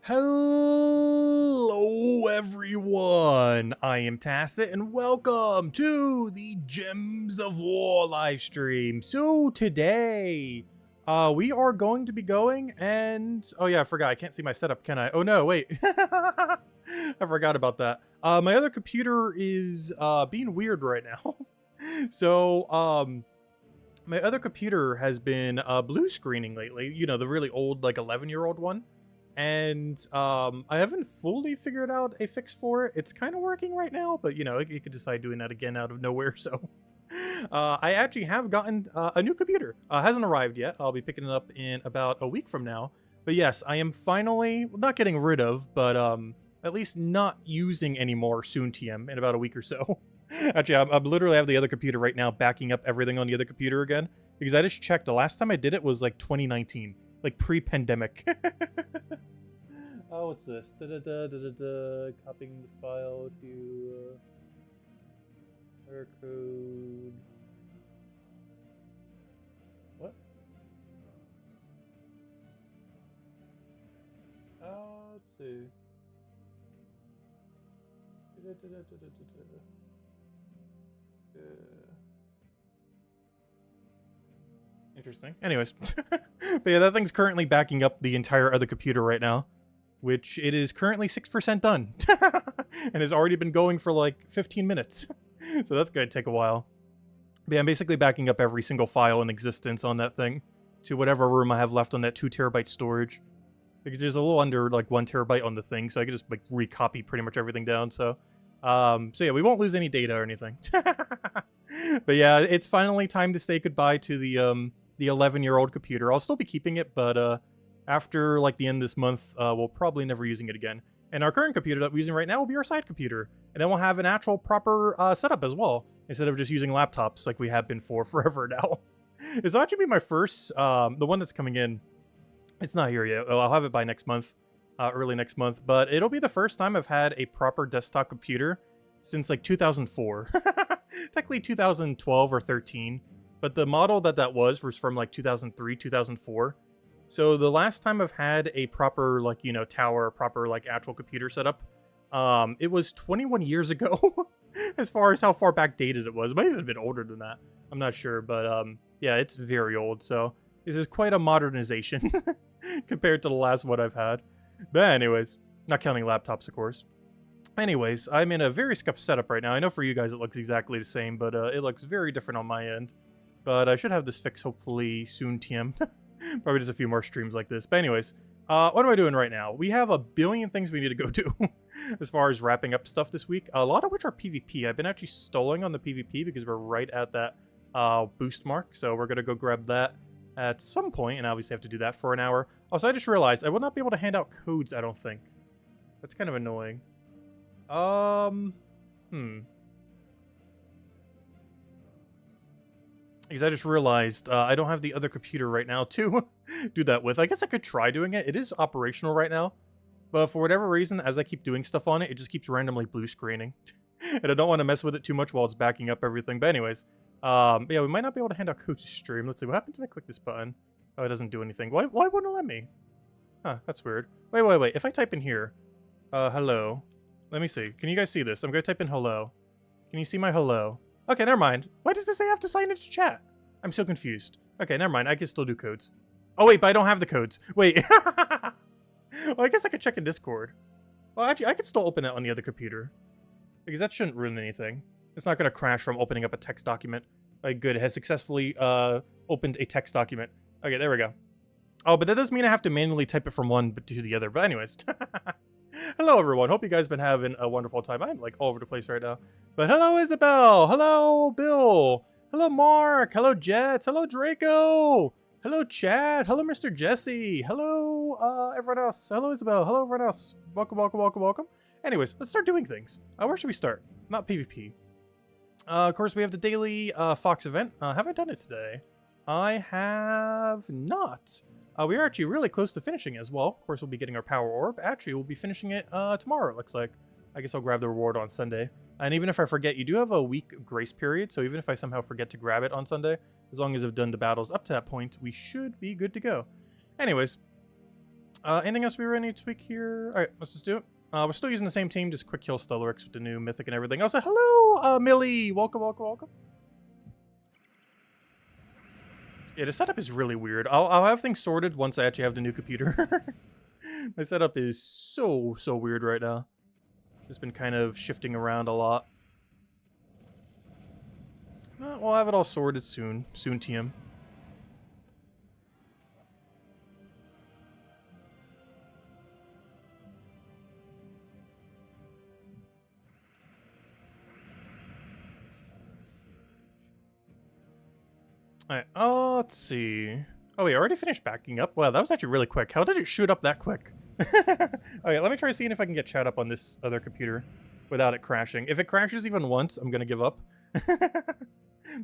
Hello everyone, I am Tacit and welcome to the Gems of War live stream. So today, we are going to be going and, oh yeah, I forgot, I can't see my setup, can I? Oh no, wait, I forgot about that. My other computer is, being weird right now. So, my other computer has been, blue screening lately, you know, the really old, like 11-year-old one. And I haven't fully figured out a fix for it. It's kind of working right now, but you know, you could decide doing that again out of nowhere. So I actually have gotten a new computer. Hasn't arrived yet. I'll be picking it up in about a week from now. But yes, I am finally not getting rid of, but at least not using anymore soon TM in about a week or so. Actually, I'm literally have the other computer right now backing up everything on the other computer again because I just checked. The last time I did it was like 2019. Like pre-pandemic. Oh, what's this? Copying the file to error code. What? Let's see. Interesting. Anyways. But yeah, that thing's currently backing up the entire other computer right now, which it is currently 6% done. And has already been going for like 15 minutes. So that's going to take a while. But yeah, I'm basically backing up every single file in existence on that thing to whatever room I have left on that 2 terabyte storage. Because there's a little under like 1 terabyte on the thing, so I can just like recopy pretty much everything down. So yeah, we won't lose any data or anything. But yeah, it's finally time to say goodbye to the 11-year-old computer. I'll still be keeping it, but after like the end of this month, we'll probably never using it again. And our current computer that we're using right now will be our side computer, and then we'll have an actual proper setup as well, instead of just using laptops like we have been for forever now. This will actually be my first, the one that's coming in. It's not here yet. I'll have it by next month, early next month, but it'll be the first time I've had a proper desktop computer since like 2004. Technically 2012 or 13. But the model that was from like 2003, 2004. So the last time I've had a proper, like, you know, tower, proper, like, actual computer setup, it was 21 years ago, as far as how far back dated it was. It might have been older than that. I'm not sure, but yeah, it's very old. So this is quite a modernization compared to the last one I've had. But anyways, not counting laptops, of course. Anyways, I'm in a very scuffed setup right now. I know for you guys it looks exactly the same, but it looks very different on my end. But I should have this fixed hopefully soon, TM. Probably just a few more streams like this. But anyways, what am I doing right now? We have a billion things we need to go do as far as wrapping up stuff this week. A lot of which are PvP. I've been actually stalling on the PvP because we're right at that boost mark. So we're going to go grab that at some point, and obviously have to do that for an hour. Also, I just realized I will not be able to hand out codes, I don't think. That's kind of annoying. Because I just realized I don't have the other computer right now to do that with. I guess I could try doing it. It is operational right now. But for whatever reason, as I keep doing stuff on it, it just keeps randomly blue screening. And I don't want to mess with it too much while it's backing up everything. But anyways, yeah, we might not be able to hand out codes to stream. Let's see, what happens if I click this button? Oh, it doesn't do anything. Why wouldn't it let me? Huh, that's weird. Wait. If I type in here, hello. Let me see. Can you guys see this? I'm going to type in hello. Can you see my hello? Okay, never mind. Why does this say I have to sign into chat? I'm so confused. Okay, never mind. I can still do codes. Oh, wait, but I don't have the codes. Wait. Well, I guess I could check in Discord. Well, actually, I could still open it on the other computer. Because that shouldn't ruin anything. It's not going to crash from opening up a text document. Like, good. It has successfully opened a text document. Okay, there we go. Oh, but that doesn't mean I have to manually type it from one to the other. But anyways. Hello, everyone. Hope you guys have been having a wonderful time. I'm, like, all over the place right now. But hello, Isabel. Hello, Bill. Hello, Mark. Hello, Jets. Hello, Draco. Hello, Chad. Hello, Mr. Jesse. Hello, everyone else. Hello, Isabel. Hello, everyone else. Welcome, welcome, welcome, welcome. Anyways, let's start doing things. Where should we start? Not PvP. Of course, we have the daily Fox event. Have I done it today? I have not. We are actually really close to finishing as well. Of course, we'll be getting our power orb. Actually, we'll be finishing it tomorrow, it looks like. I guess I'll grab the reward on Sunday. And even if I forget, you do have a week grace period. So even if I somehow forget to grab it on Sunday, as long as I've done the battles up to that point, we should be good to go. Anyways, Anything else we really need to tweak here? Alright, let's just do it. We're still using the same team, just quick kill Stellarix with the new mythic and everything. Also, hello, Millie! Welcome, welcome, welcome. Yeah, the setup is really weird. I'll have things sorted once I actually have the new computer. My setup is so weird right now. Just been kind of shifting around a lot. We'll have it all sorted soon. Soon, TM. Alright, let's see. Oh, we already finished backing up? Wow, that was actually really quick. How did it shoot up that quick? Okay, let me try seeing if I can get chat up on this other computer without it crashing. If it crashes even once, I'm gonna give up.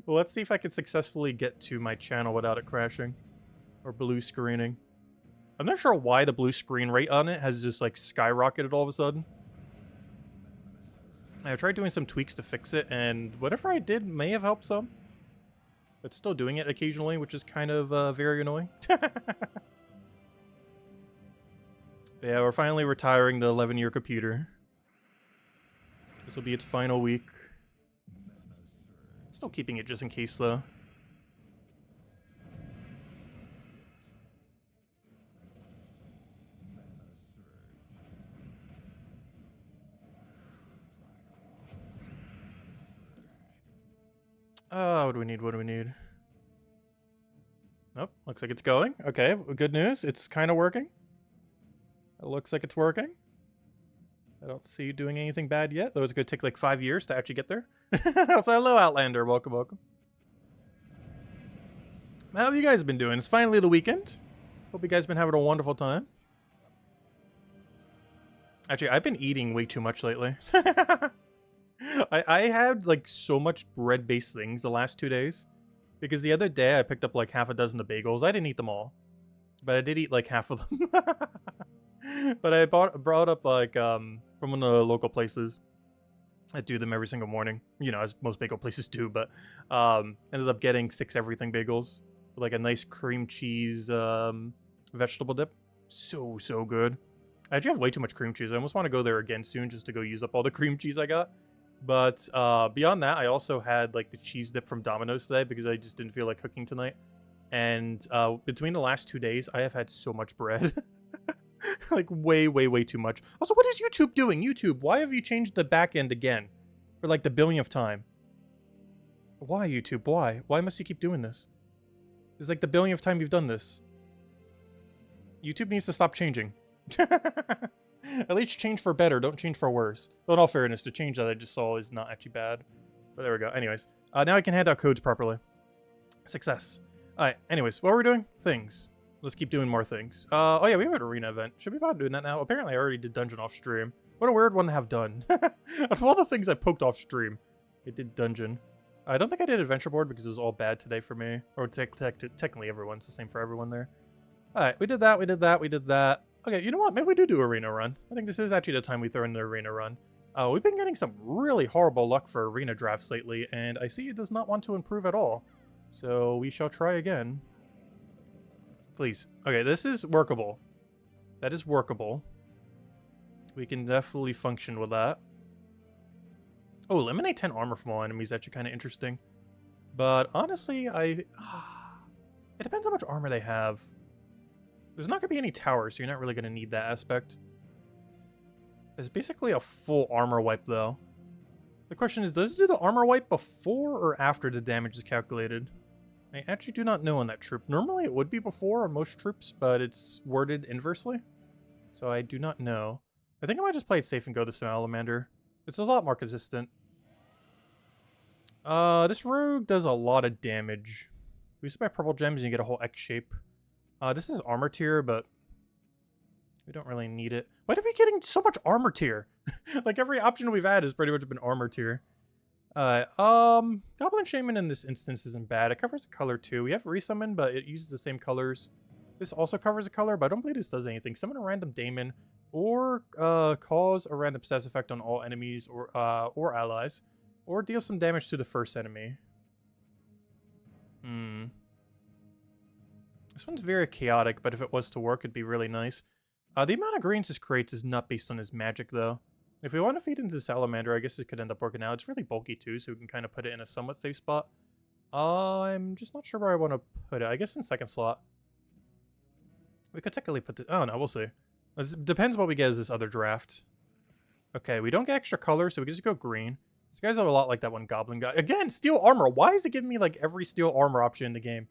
Well, let's see if I can successfully get to my channel without it crashing. Or blue screening. I'm not sure why the blue screen rate on it has just, like, skyrocketed all of a sudden. I tried doing some tweaks to fix it, and whatever I did may have helped some. But still doing it occasionally, which is kind of very annoying. Yeah, we're finally retiring the 11-year computer. This will be its final week. Still keeping it just in case, though. What do we need? What do we need? Nope, looks like it's going. Okay, good news. It's kind of working. It looks like it's working. I don't see you doing anything bad yet, though it's going to take like 5 years to actually get there. So hello, Outlander. Welcome, welcome. How have you guys been doing? It's finally the weekend. Hope you guys been having a wonderful time. Actually, I've been eating way too much lately. I had like so much bread-based things the last 2 days. Because the other day I picked up like half a dozen of bagels. I didn't eat them all. But I did eat like half of them. But I brought up like from one of the local places. I do them every single morning, you know, as most bagel places do. But ended up getting 6 everything bagels with like a nice cream cheese vegetable dip. So good. I actually have way too much cream cheese. I almost want to go there again soon just to go use up all the cream cheese I got. But beyond that, I also had like the cheese dip from Domino's today because I just didn't feel like cooking tonight. And between the last 2 days, I have had so much bread. Like way too much. Also, what is YouTube doing? YouTube, why have you changed the back end again? For like the billionth time. Why, YouTube? Why? Why must you keep doing this? It's like the billionth time you've done this. YouTube needs to stop changing. At least change for better, don't change for worse. Well, in all fairness, the change that I just saw is not actually bad. But there we go. Anyways, now I can hand out codes properly. Success. Alright, anyways, what are we doing? Things. Let's keep doing more things. Oh yeah, we have an arena event. Should we be about doing that now? Apparently I already did dungeon off stream. What a weird one to have done. Out of all the things I poked off stream, it did dungeon. I don't think I did adventure board because it was all bad today for me. Or technically everyone's the same for everyone there. Alright, we did that, we did that, we did that. Okay, you know what? Maybe we do arena run. I think this is actually the time we throw in the arena run. We've been getting some really horrible luck for arena drafts lately, and I see it does not want to improve at all. So we shall try again. Please. Okay, this is workable. That is workable. We can definitely function with that. Oh, eliminate 10 armor from all enemies. That's actually kind of interesting. But honestly, it depends how much armor they have. There's not going to be any towers, so you're not really going to need that aspect. It's basically a full armor wipe, though. The question is, does it do the armor wipe before or after the damage is calculated? I actually do not know on that troop. Normally it would be before on most troops, but it's worded inversely. So I do not know. I think I might just play it safe and go the Salamander. It's a lot more consistent. This rogue does a lot of damage. We used to buy purple gems and you get a whole X shape. This is armor tier, but we don't really need it. Why are we getting so much armor tier? Like every option we've had has pretty much been armor tier. Goblin Shaman in this instance isn't bad. It covers a color too. We have Resummon, but it uses the same colors. This also covers a color, but I don't believe this does anything. Summon a random daemon, or cause a random status effect on all enemies or allies, or deal some damage to the first enemy. This one's very chaotic, but if it was to work, it'd be really nice. The amount of greens this creates is not based on his magic, though. If we want to feed into the salamander, I guess it could end up working out. It's really bulky, too, so we can kind of put it in a somewhat safe spot. I'm just not sure where I want to put it. I guess in second slot. We could technically put the... Oh, no, we'll see. It depends what we get as this other draft. Okay, we don't get extra color, so we can just go green. These guys are a lot like that one goblin guy. Again, steel armor. Why is it giving me, like, every steel armor option in the game?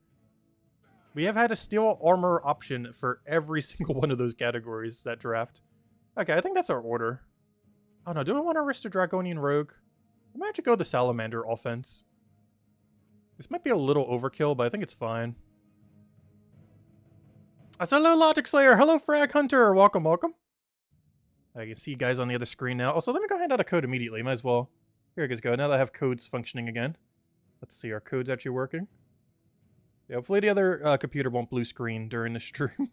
We have had a steel armor option for every single one of those categories, that draft. Okay, I think that's our order. Oh, no, do I want to risk the Dragonian Rogue? I might actually go the Salamander offense. This might be a little overkill, but I think it's fine. I said hello, Logic Slayer. Hello, Frag Hunter. Welcome, welcome. I can see you guys on the other screen now. Also, let me go hand out a code immediately. Might as well. Here you guys go. Now that I have codes functioning again. Let's see. Our code's actually working. Yeah, hopefully the other computer won't blue screen during the stream.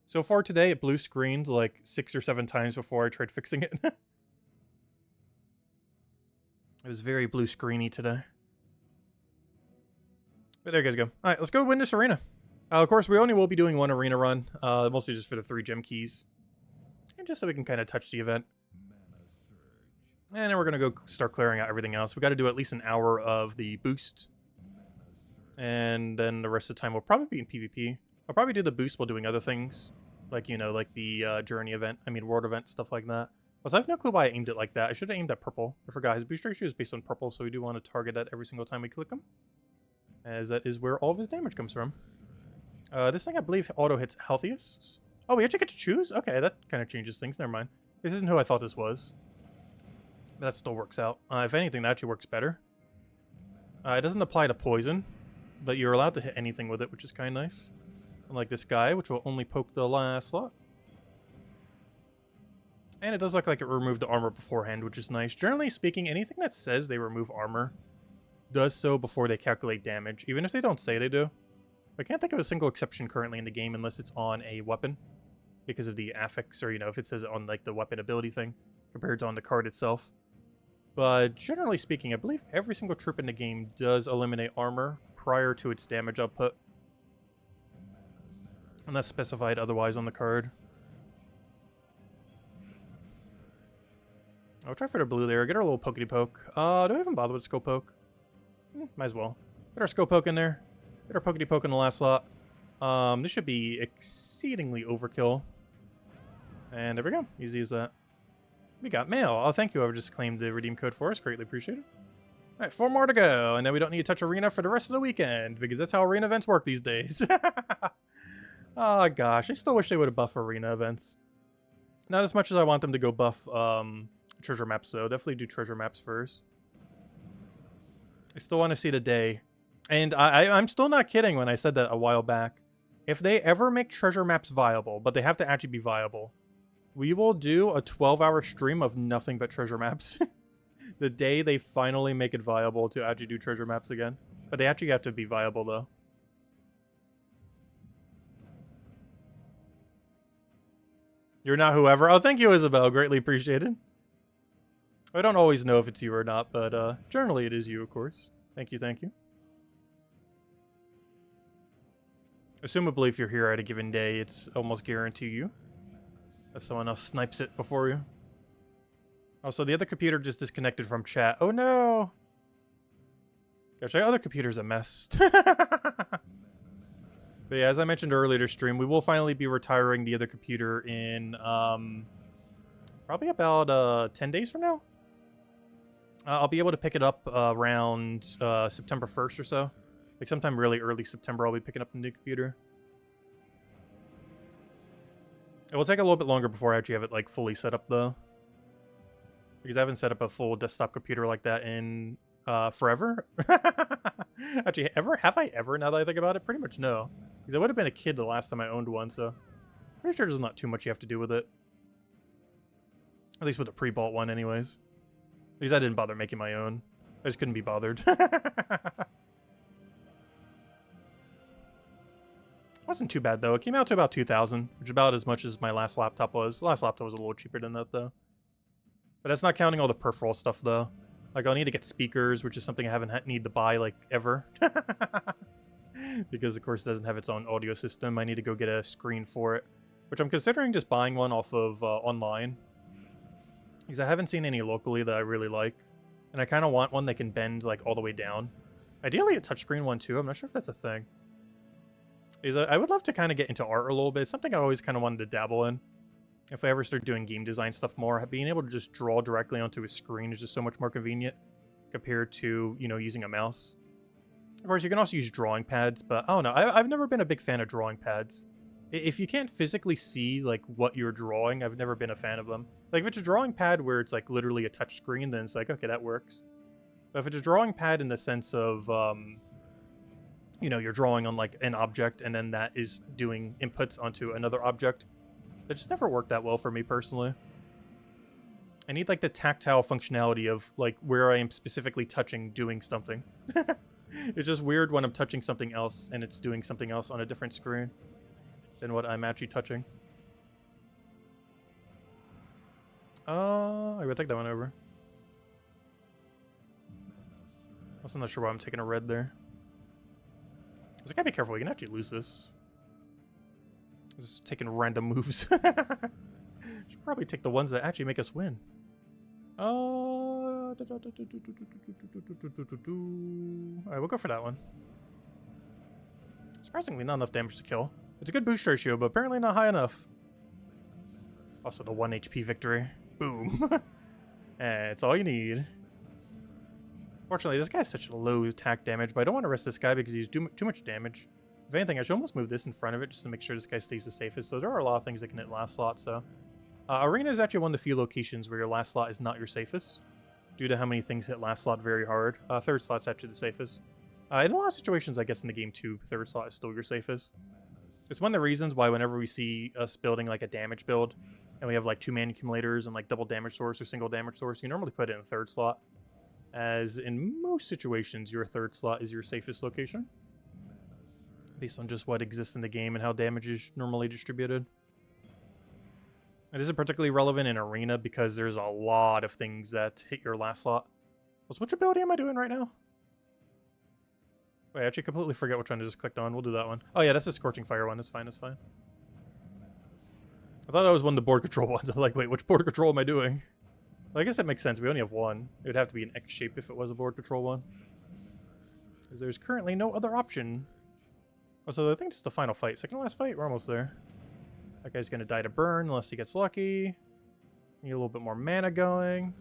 So far today, it blue screened like 6 or 7 times before I tried fixing it. It was very blue screeny today. But there you guys go. Alright, let's go win this arena. Of course, we only will be doing one arena run. Mostly just for the 3 gem keys. And just so we can kind of touch the event. And then we're going to go start clearing out everything else. We got to do at least an hour of the boost. And then the rest of the time we'll probably be in PvP. I'll probably do the boost while doing other things. Like, you know, like the journey event. I mean, world event, stuff like that. Also, I have no clue why I aimed it like that. I should have aimed at purple. I forgot. His boost ratio is based on purple, so we do want to target that every single time we click him. As that is where all of his damage comes from. This thing, I believe, auto hits healthiest. Oh, we actually get to choose? Okay, that kind of changes things. Never mind. This isn't who I thought this was. But that still works out. If anything, that actually works better. It doesn't apply to poison, but you're allowed to hit anything with it, which is kind of nice. Unlike this guy, which will only poke the last slot. And it does look like it removed the armor beforehand, which is nice. Generally speaking, anything that says they remove armor does so before they calculate damage, even if they don't say they do. I can't think of a single exception currently in the game unless it's on a weapon, because of the affix, or, you know, if it says it on, like, the weapon ability thing, compared to on the card itself. But generally speaking, I believe every single troop in the game does eliminate armor prior to its damage output. Unless specified otherwise on the card. I'll try for the blue there. Get our little pokety poke. Do we even bother with scope poke? Might as well. Get our scope poke in there. Get our pokety poke in the last slot. This should be exceedingly overkill. And there we go. Easy as that. We got mail. Oh, thank you. Whoever just claimed the redeem code for us. Greatly appreciated. Alright, 4 more to go. And then we don't need to touch arena for the rest of the weekend, because that's how arena events work these days. Oh, gosh. I still wish they would have buffed arena events. Not as much as I want them to go buff treasure maps, though. Definitely do treasure maps first. I still want to see the day. And I'm still not kidding when I said that a while back. If they ever make treasure maps viable, but they have to actually be viable, we will do a 12-hour stream of nothing but treasure maps. The day they finally make it viable to actually do treasure maps again. But they actually have to be viable, though. You're not whoever. Oh, thank you, Isabel. Greatly appreciated. I don't always know if it's you or not, but generally it is you, of course. Thank you, thank you. Assumably, if you're here at a given day, it's almost guarantee you. If someone else snipes it before you. Also, the other computer just disconnected from chat. Oh, no! Gosh, the other computer's a mess. But yeah, as I mentioned earlier to stream, we will finally be retiring the other computer in probably about 10 days from now. I'll be able to pick it up around September 1st or so. Like sometime really early September, I'll be picking up the new computer. It will take a little bit longer before I actually have it like fully set up though. Because I haven't set up a full desktop computer like that in forever. Actually, have I ever, now that I think about it? Pretty much no. Because I would have been a kid the last time I owned one, so pretty sure there's not too much you have to do with it. At least with a pre-bought one anyways. At least I didn't bother making my own. I just couldn't be bothered. Wasn't too bad though. It came out to about 2,000, which is about as much as my last laptop was. The last laptop was a little cheaper than that though. But that's not counting all the peripheral stuff though. Like I'll need to get speakers, which is something I haven't need to buy like ever. Because of course it doesn't have its own audio system. I need to go get a screen for it. which I'm considering just buying one off of online, because I haven't seen any locally that I really like, and I kind of want one that can bend like all the way down. Ideally a touchscreen one too. I'm not sure if that's a thing. I would love to kind of get into art a little bit. It's something I always kind of wanted to dabble in. If I ever start doing game design stuff more, being able to just draw directly onto a screen is just so much more convenient compared to, you know, using a mouse. Of course, you can also use drawing pads, but I don't know. I've never been a big fan of drawing pads. If you can't physically see, like, what you're drawing, I've never been a fan of them. Like, if it's a drawing pad where it's, like, literally a touch screen, then it's like, okay, that works. But if it's a drawing pad in the sense of, you know, you're drawing on, like, an object, and then that is doing inputs onto another object, that just never worked that well for me, personally. I need, like, the tactile functionality of, like, where I am specifically touching doing something. It's just weird when I'm touching something else, and it's doing something else on a different screen than what I'm actually touching. I would take that one over. Also not sure why I'm taking a red there. I gotta be careful, you can actually lose this. Just taking random moves. Should probably take the ones that actually make us win. Alright, we'll go for that one. Surprisingly, not enough damage to kill. It's a good boost ratio, but apparently not high enough. Also, the 1 HP victory. Boom. It's all you need. Fortunately, this guy's such low attack damage, but I don't want to risk this guy because he's too much damage. If anything, I should almost move this in front of it just to make sure this guy stays the safest. So there are a lot of things that can hit last slot, so... Arena is actually one of the few locations where your last slot is not your safest, due to how many things hit last slot very hard. Third slot's actually the safest. In a lot of situations, I guess in the game too, third slot is still your safest. It's one of the reasons why whenever we see us building like a damage build, and we have like 2 mana accumulators and like double damage source or single damage source, you normally put it in third slot. As in most situations, your third slot is your safest location, based on just what exists in the game and how damage is normally distributed. It isn't particularly relevant in Arena because there's a lot of things that hit your last slot. Which ability am I doing right now? Wait, I actually completely forget which one I just clicked on. We'll do that one. Oh yeah, that's the Scorching Fire one. That's fine, that's fine. I thought that was one of the board control ones. I'm like, wait, which board control am I doing? Well, I guess that makes sense. We only have one. It would have to be an X shape if it was a board control one. Because there's currently no other option. Oh, so I think this is the final fight. Second to last fight? We're almost there. That guy's going to die to burn unless he gets lucky. Need a little bit more mana going.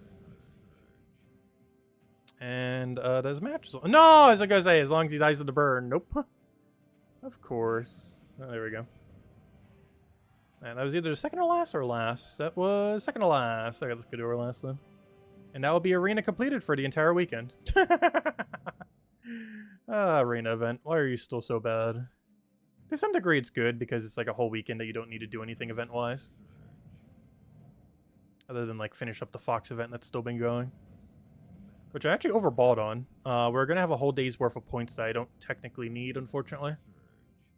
And does match... No! As I was going to say, as long as he dies to the burn. Nope. Of course. Oh, there we go. And that was either second to last or last. That was second to last. I guess let's go to our last then. And that will be Arena completed for the entire weekend. Arena event. Why are you still so bad? To some degree, it's good because it's like a whole weekend that you don't need to do anything event-wise. Other than like finish up the Fox event that's still been going. Which I actually overbought on. We're going to have a whole day's worth of points that I don't technically need, unfortunately.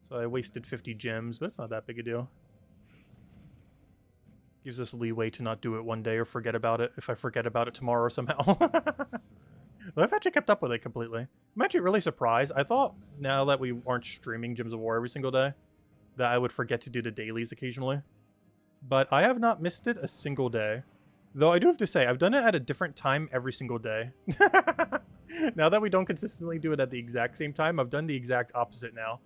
So I wasted 50 gems, but it's not that big a deal. Gives us leeway to not do it one day or forget about it if I forget about it tomorrow somehow. Well, I've actually kept up with it completely. I'm actually really surprised. I thought, now that we aren't streaming Gems of War every single day, that I would forget to do the dailies occasionally. But I have not missed it a single day. Though I do have to say, I've done it at a different time every single day. Now that we don't consistently do it at the exact same time, I've done the exact opposite now.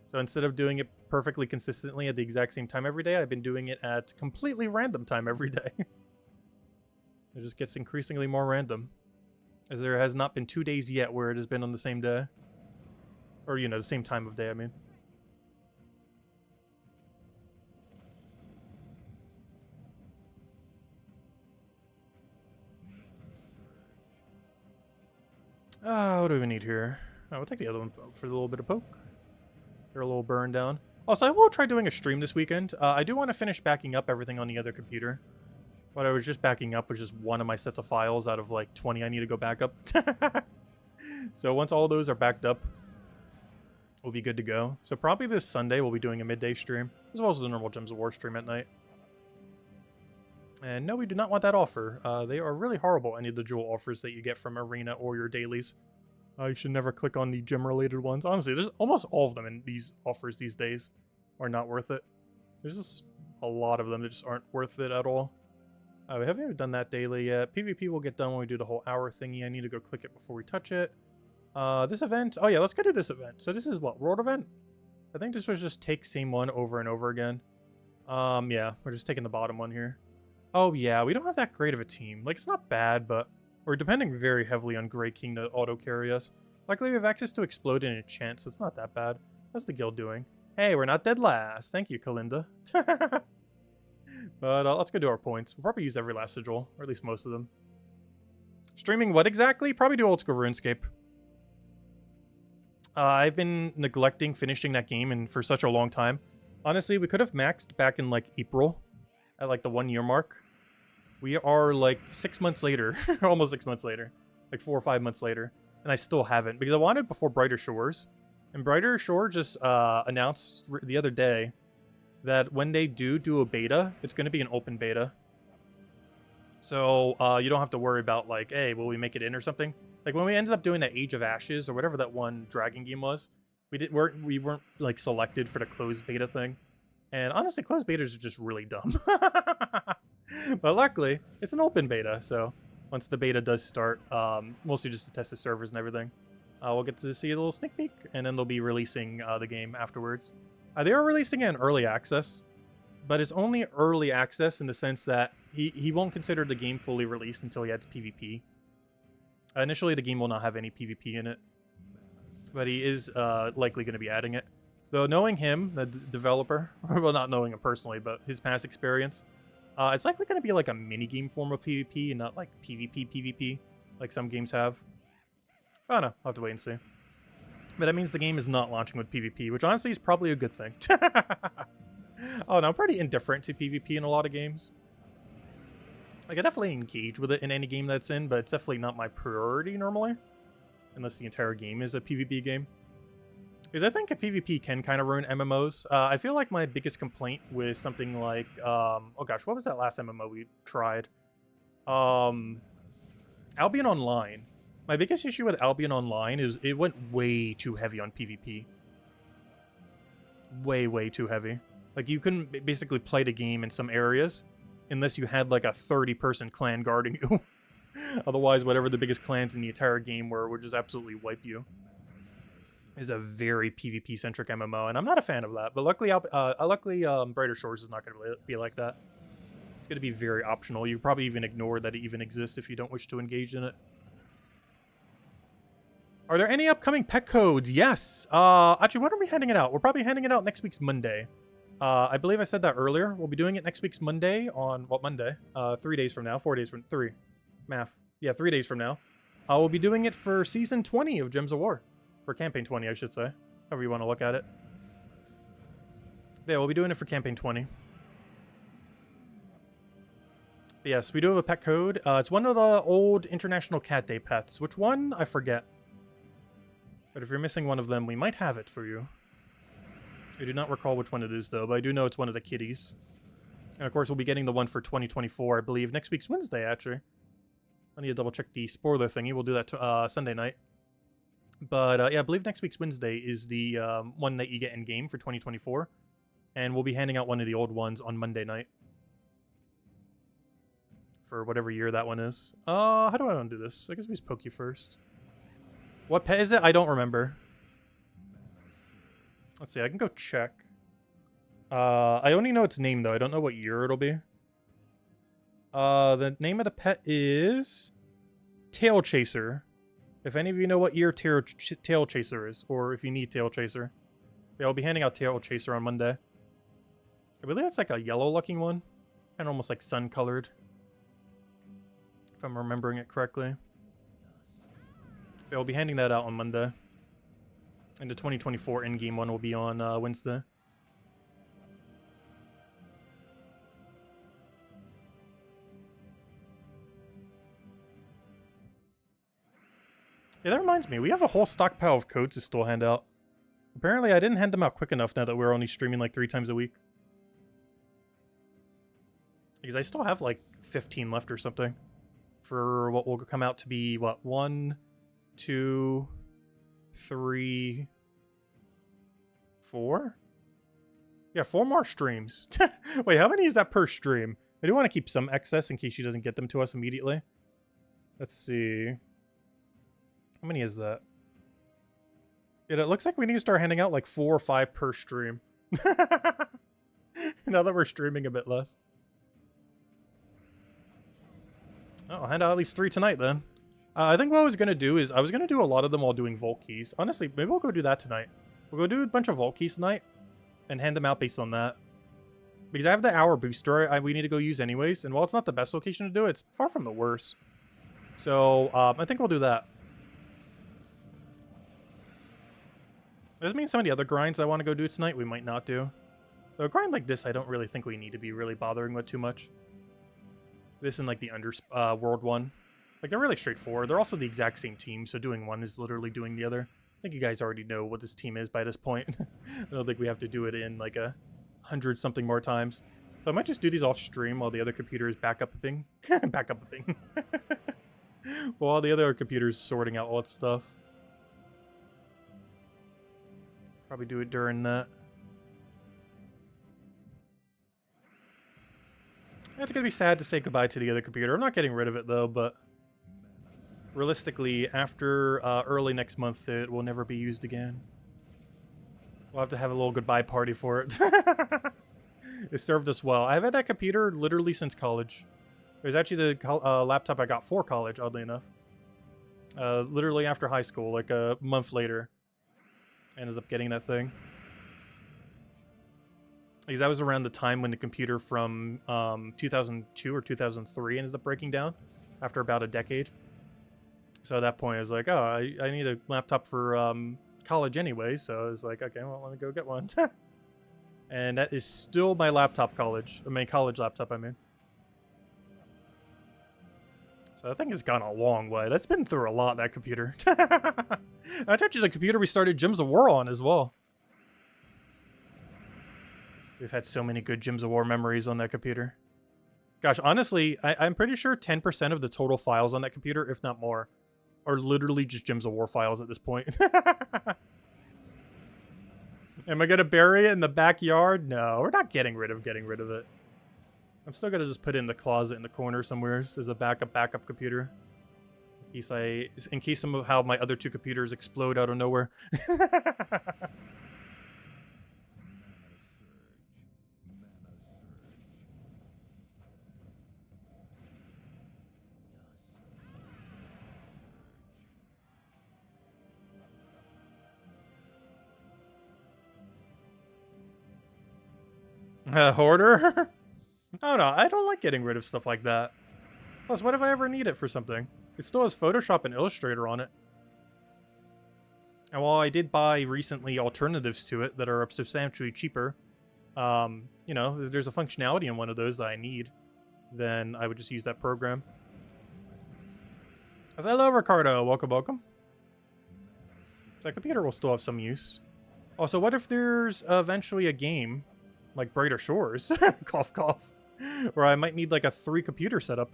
So instead of doing it perfectly consistently at the exact same time every day, I've been doing it at completely random time every day. It just gets increasingly more random. As there has not been 2 days yet where it has been on the same day. Or, you know, the same time of day, I mean. What do we need here? Oh, we'll take the other one for a little bit of poke. They're a little burned down. Also, I will try doing a stream this weekend. I do want to finish backing up everything on the other computer. What I was just backing up was just one of my sets of files out of like 20 I need to go back up. So once all those are backed up, we'll be good to go. So probably this Sunday we'll be doing a midday stream, as well as the normal Gems of War stream at night. And no, we do not want that offer. They are really horrible, any of the jewel offers that you get from Arena or your dailies. You should never click on the gem-related ones. Honestly, there's almost all of them in these offers these days are not worth it. There's just a lot of them that just aren't worth it at all. We haven't even done that daily yet. PvP will get done when we do the whole hour thingy. I need to go click it before we touch it. This event. Oh yeah, let's go do this event. So this is what, world event? I think this was just take same one over and over again. Yeah, we're just taking the bottom one here. Oh yeah, we don't have that great of a team. Like, it's not bad, but we're depending very heavily on Grey King to auto carry us. Luckily, we have access to Explode and Enchant, so it's not that bad. What's the guild doing? Hey, we're not dead last. Thank you, Kalinda. But let's go do our points. We'll probably use every last sigil, or at least most of them. Streaming what exactly? Probably do old school RuneScape. I've been neglecting finishing that game and for such a long time. Honestly, we could have maxed back in like April at like the 1 year mark. We are like 6 months later, almost 6 months later, like 4 or 5 months later, and I still haven't because I wanted before Brighter Shores. And Brighter Shore just announced the other day that when they do a beta, it's going to be an open beta. So you don't have to worry about like, hey, will we make it in or something? Like when we ended up doing that Age of Ashes or whatever that one dragon game was, we weren't like selected for the closed beta thing. And honestly, closed betas are just really dumb. But luckily, it's an open beta, so once the beta does start, mostly just to test the servers and everything, we'll get to see a little sneak peek, and then they'll be releasing the game afterwards. They are releasing it in early access, but it's only early access in the sense that he won't consider the game fully released until he adds PvP. Initially, the game will not have any PvP in it, but he is likely going to be adding it. Though knowing him, the developer, well, not knowing him personally, but his past experience, it's likely going to be like a mini-game form of PvP and not like PvP, like some games have. I don't know. I'll have to wait and see. But that means the game is not launching with PvP, which honestly is probably a good thing. Oh, no, I'm pretty indifferent to PvP in a lot of games. Like, I definitely engage with it in any game that's in, but it's definitely not my priority normally. Unless the entire game is a PvP game. Because I think a PvP can kind of ruin MMOs. I feel like my biggest complaint with something like... oh gosh, what was that last MMO we tried? Albion Online. My biggest issue with Albion Online is it went way too heavy on PvP. Way too heavy. Like, you couldn't basically play the game in some areas unless you had, like, a 30-person clan guarding you. Otherwise, whatever the biggest clans in the entire game were would just absolutely wipe you. Is a very PvP-centric MMO, and I'm not a fan of that. But luckily, Brighter Shores is not going to be like that. It's going to be very optional. You probably even ignore that it even exists if you don't wish to engage in it. Are there any upcoming pet codes? Yes. Actually, when are we handing it out? We're probably handing it out next week's Monday. I believe I said that earlier. We'll be doing it next week's Monday on, what, Monday? 3 days from now. 4 days from... 3. Math. Yeah, 3 days from now. We'll be doing it for Season 20 of Gems of War. For Campaign 20, I should say. However you want to look at it. Yeah, we'll be doing it for Campaign 20. But yes, we do have a pet code. It's one of the old International Cat Day pets. Which one? I forget. But if you're missing one of them, we might have it for you. I do not recall which one it is, though, but I do know it's one of the kitties. And, of course, we'll be getting the one for 2024, I believe, next week's Wednesday, actually. I need to double-check the spoiler thingy. We'll do that Sunday night. But, yeah, I believe next week's Wednesday is the one that you get in-game for 2024. And we'll be handing out one of the old ones on Monday night. For whatever year that one is. How do I undo this? I guess we just poke you first. What pet is it? I don't remember. Let's see, I can go check. I only know its name, though. I don't know what year it'll be. The name of the pet is... Tail Chaser. If any of you know what year Tail Chaser is, or if you need Tail Chaser. Yeah, I'll be handing out Tail Chaser on Monday. I believe that's like a yellow-looking one. Kind of almost like sun-colored. If I'm remembering it correctly. Yeah, I'll be handing that out on Monday. And the 2024 in-game one will be on Wednesday. Yeah, that reminds me. We have a whole stockpile of codes to still hand out. Apparently, I didn't hand them out quick enough now that we're only streaming like 3 times a week. Because I still have like 15 left or something. For what will come out to be, what, 1, 2, 3, 4? Yeah, 4 more streams. Wait, how many is that per stream? I do want to keep some excess in case she doesn't get them to us immediately. Let's see. How many is that? It looks like we need to start handing out like 4 or 5 per stream. Now that we're streaming a bit less. Oh, I'll hand out at least 3 tonight then. I think what I was going to do is I was going to do a lot of them while doing vault keys. Honestly, maybe we'll go do that tonight. We'll go do a bunch of vault keys tonight and hand them out based on that. Because I have the hour booster we need to go use anyways. And while it's not the best location to do it, it's far from the worst. So I think we'll do that. Doesn't mean some of the other grinds I want to go do tonight we might not do. So a grind like this I don't really think we need to be really bothering with too much. This and like the world one. Like they're really straightforward. They're also the exact same team, so doing one is literally doing the other. I think you guys already know what this team is by this point. I don't think we have to do it in like 100 something more times. So I might just do these off stream while the other computer is backup-ing. Backup-ing. While the other computer's sorting out all its stuff. Probably do it during that. It's gonna be sad to say goodbye to the other computer. I'm not getting rid of it though, but realistically, after early next month, it will never be used again. We'll have to have a little goodbye party for it. It served us well. I've had that computer literally since college. It was actually the laptop I got for college, oddly enough. Literally after high school, like a month later. I ended up getting that thing. Because that was around the time when the computer from 2002 or 2003 ended up breaking down after about a decade. So at that point, I was like, oh, I need a laptop for college anyway. So I was like, okay, well, let me go get one. And that is still my laptop college laptop, I mean. So I think it's gone a long way. That's been through a lot, that computer. That's actually the computer we started Gyms of War on as well. We've had so many good Gyms of War memories on that computer. Gosh, honestly, I'm pretty sure 10% of the total files on that computer, if not more, are literally just Gyms of War files at this point. Am I going to bury it in the backyard? No, we're not getting rid of it. I'm still going to just put it in the closet in the corner somewhere as a backup computer. In case somehow my other 2 computers explode out of nowhere. Hoarder? Oh no, I don't like getting rid of stuff like that. Plus, what if I ever need it for something? It still has Photoshop and Illustrator on it. And while I did buy recently alternatives to it that are substantially cheaper, you know, if there's a functionality in one of those that I need, then I would just use that program. Hello, Ricardo. Welcome, welcome. That computer will still have some use. Also, what if there's eventually a game like Brighter Shores, cough cough, where I might need like a 3 computer setup?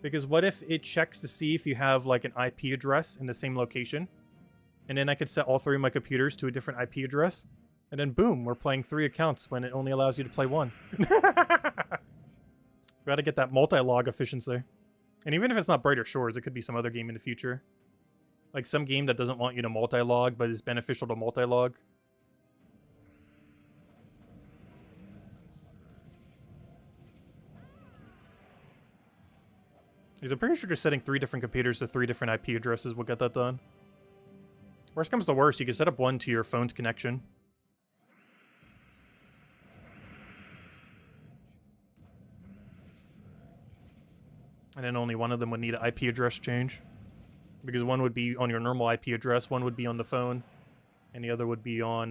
Because what if it checks to see if you have like an IP address in the same location, and then I could set all 3 of my computers to a different IP address, and then boom, we're playing 3 accounts when it only allows you to play 1. Gotta get that multi-log efficiency. And even if it's not Brighter Shores, it could be some other game in the future. Like some game that doesn't want you to multi-log, but is beneficial to multi-log. Because I'm pretty sure just setting 3 different computers to 3 different IP addresses will get that done. Worst comes to worst, you can set up one to your phone's connection. And then only one of them would need an IP address change. Because one would be on your normal IP address, one would be on the phone, and the other would be on,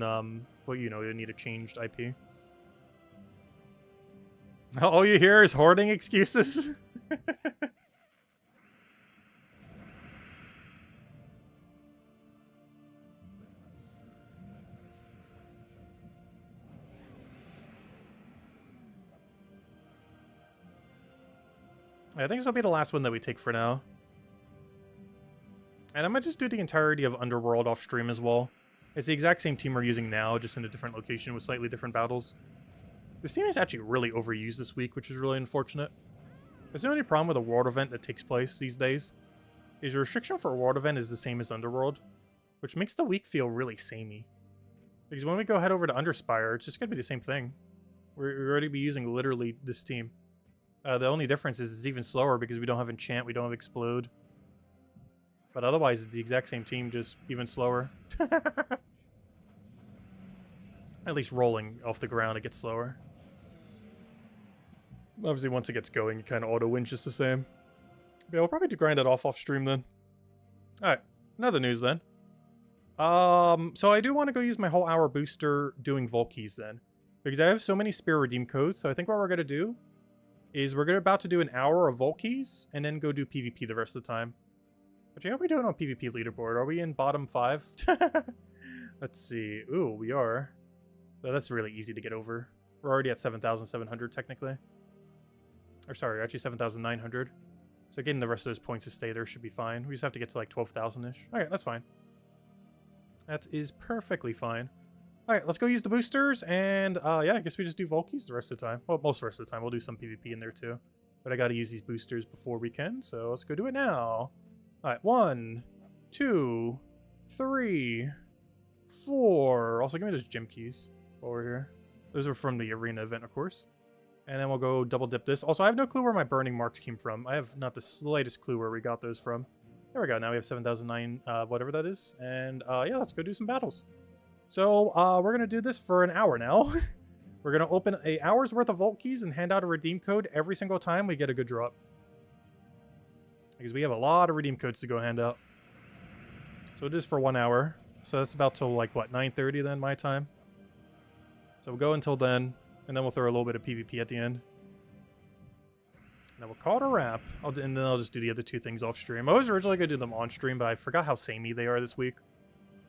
well, you know, you need a changed IP. All you hear is hoarding excuses. I think this will be the last one that we take for now. And I might just do the entirety of Underworld off stream as well. It's the exact same team we're using now, just in a different location with slightly different battles. This team is actually really overused this week, which is really unfortunate. There's the only problem with a world event that takes place these days is your restriction for a world event is the same as Underworld, which makes the week feel really samey. Because when we go head over to Underspire, it's just going to be the same thing. We're already be using literally this team. The only difference is it's even slower because we don't have Enchant, we don't have Explode. But otherwise, it's the exact same team, just even slower. At least rolling off the ground, it gets slower. Obviously, once it gets going, it kind of auto-wins just the same. Yeah, we'll probably grind it off stream then. Alright, another news then. So I do want to go use my whole hour booster doing Volkeys then. Because I have so many spare redeem codes, so I think what we're going to do is we're about to do an hour of Volkeys and then go do PvP the rest of the time. Actually, how are we doing on PvP leaderboard? Are we in bottom 5? Let's see. Ooh, we are. So that's really easy to get over. We're already at 7,700 technically. Or sorry, actually 7,900. So getting the rest of those points to stay there should be fine. We just have to get to like 12,000-ish. Alright, that's fine. That is perfectly fine. Alright, let's go use the boosters, and yeah, I guess we just do Volkeys the rest of the time. Well, most of the rest of the time. We'll do some PvP in there too. But I gotta use these boosters before we can, so let's go do it now. Alright, 1, 2, 3, 4. Also, give me those gym keys while we're here. Those are from the arena event, of course. And then we'll go double dip this. Also, I have no clue where my burning marks came from. I have not the slightest clue where we got those from. There we go. Now we have 7,009, whatever that is. And yeah, let's go do some battles. So we're going to do this for an hour now. We're going to open an hour's worth of Vault Keys and hand out a redeem code every single time we get a good drop. Because we have a lot of redeem codes to go hand out. So it is for 1 hour. So that's about till like, what, 9:30 then, my time? So we'll go until then. And then we'll throw a little bit of PvP at the end. And then we'll call it a wrap. And then I'll just do the other two things off stream. I was originally going to do them on stream, but I forgot how samey they are this week.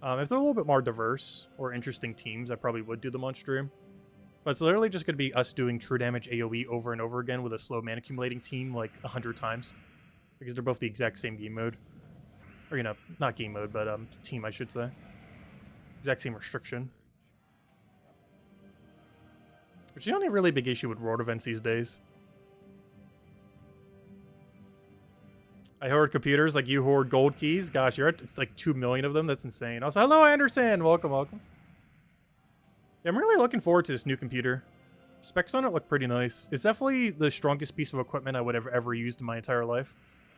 If they're a little bit more diverse or interesting teams, I probably would do them on stream. But it's literally just going to be us doing true damage AoE over and over again with a slow mana accumulating team like 100 times. Because they're both the exact same game mode. Or, you know, not game mode, but team, I should say. Exact same restriction. Which is the only really big issue with world events these days. I hoard computers like you hoard gold keys. Gosh, you're at like 2 million of them. That's insane. Also, hello, Anderson. Welcome, welcome. Yeah, I'm really looking forward to this new computer. Specs on it look pretty nice. It's definitely the strongest piece of equipment I would have ever used in my entire life.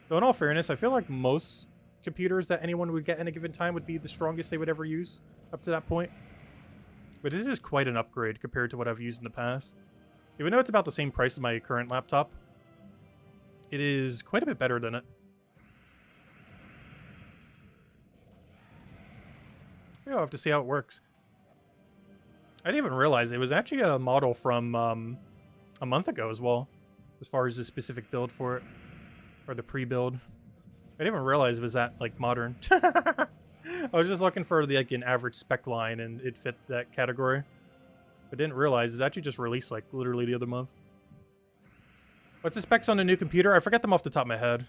Though in all fairness, I feel like most computers that anyone would get in a given time would be the strongest they would ever use up to that point. But this is quite an upgrade compared to what I've used in the past. Even though it's about the same price as my current laptop, it is quite a bit better than it. Yeah, I'll have to see how it works. I didn't even realize it was actually a model from a month ago as well, as far as the specific build for it, or the pre-build. I didn't even realize it was that like modern. I was just looking for like an average spec line, and it fit that category. I didn't realize it's actually just released like literally the other month. What's the specs on the new computer? I forget them off the top of my head.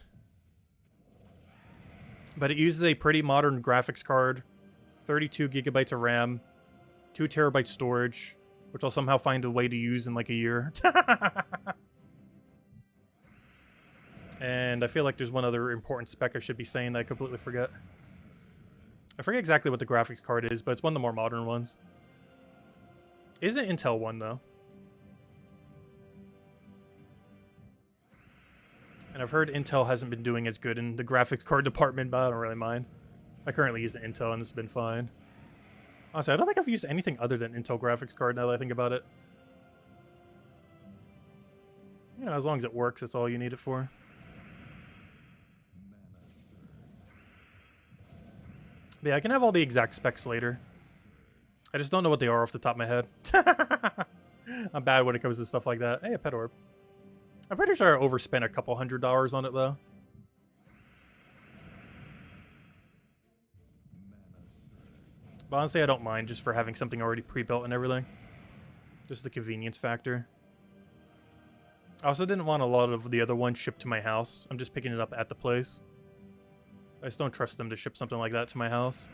But it uses a pretty modern graphics card, 32 gigabytes of RAM, 2 terabyte storage, which I'll somehow find a way to use in like a year. And I feel like there's one other important spec I should be saying that I completely forget. I forget exactly what the graphics card is, but it's one of the more modern ones. Is it Intel one, though? And I've heard Intel hasn't been doing as good in the graphics card department, but I don't really mind. I currently use the Intel, and it's been fine. Honestly, I don't think I've used anything other than Intel graphics card now that I think about it. You know, as long as it works, that's all you need it for. But yeah, I can have all the exact specs later. I just don't know what they are off the top of my head. I'm bad when it comes to stuff like that. Hey, a pet orb. I'm pretty sure I overspent a couple $100 on it, though. But honestly, I don't mind just for having something already pre-built and everything. Just the convenience factor. I also didn't want a lot of the other ones shipped to my house. I'm just picking it up at the place. I just don't trust them to ship something like that to my house.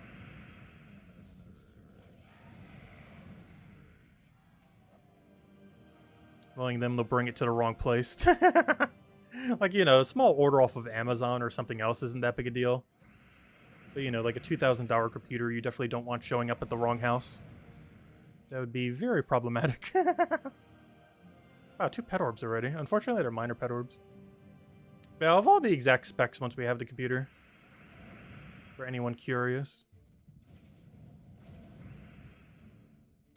Knowing them, they'll bring it to the wrong place. Like, you know, a small order off of Amazon or something else isn't that big a deal. But, you know, like a $2,000 computer, you definitely don't want showing up at the wrong house. That would be very problematic. Wow, 2 pet orbs already. Unfortunately, they're minor pet orbs. But I'll have all the exact specs once we have the computer. For anyone curious.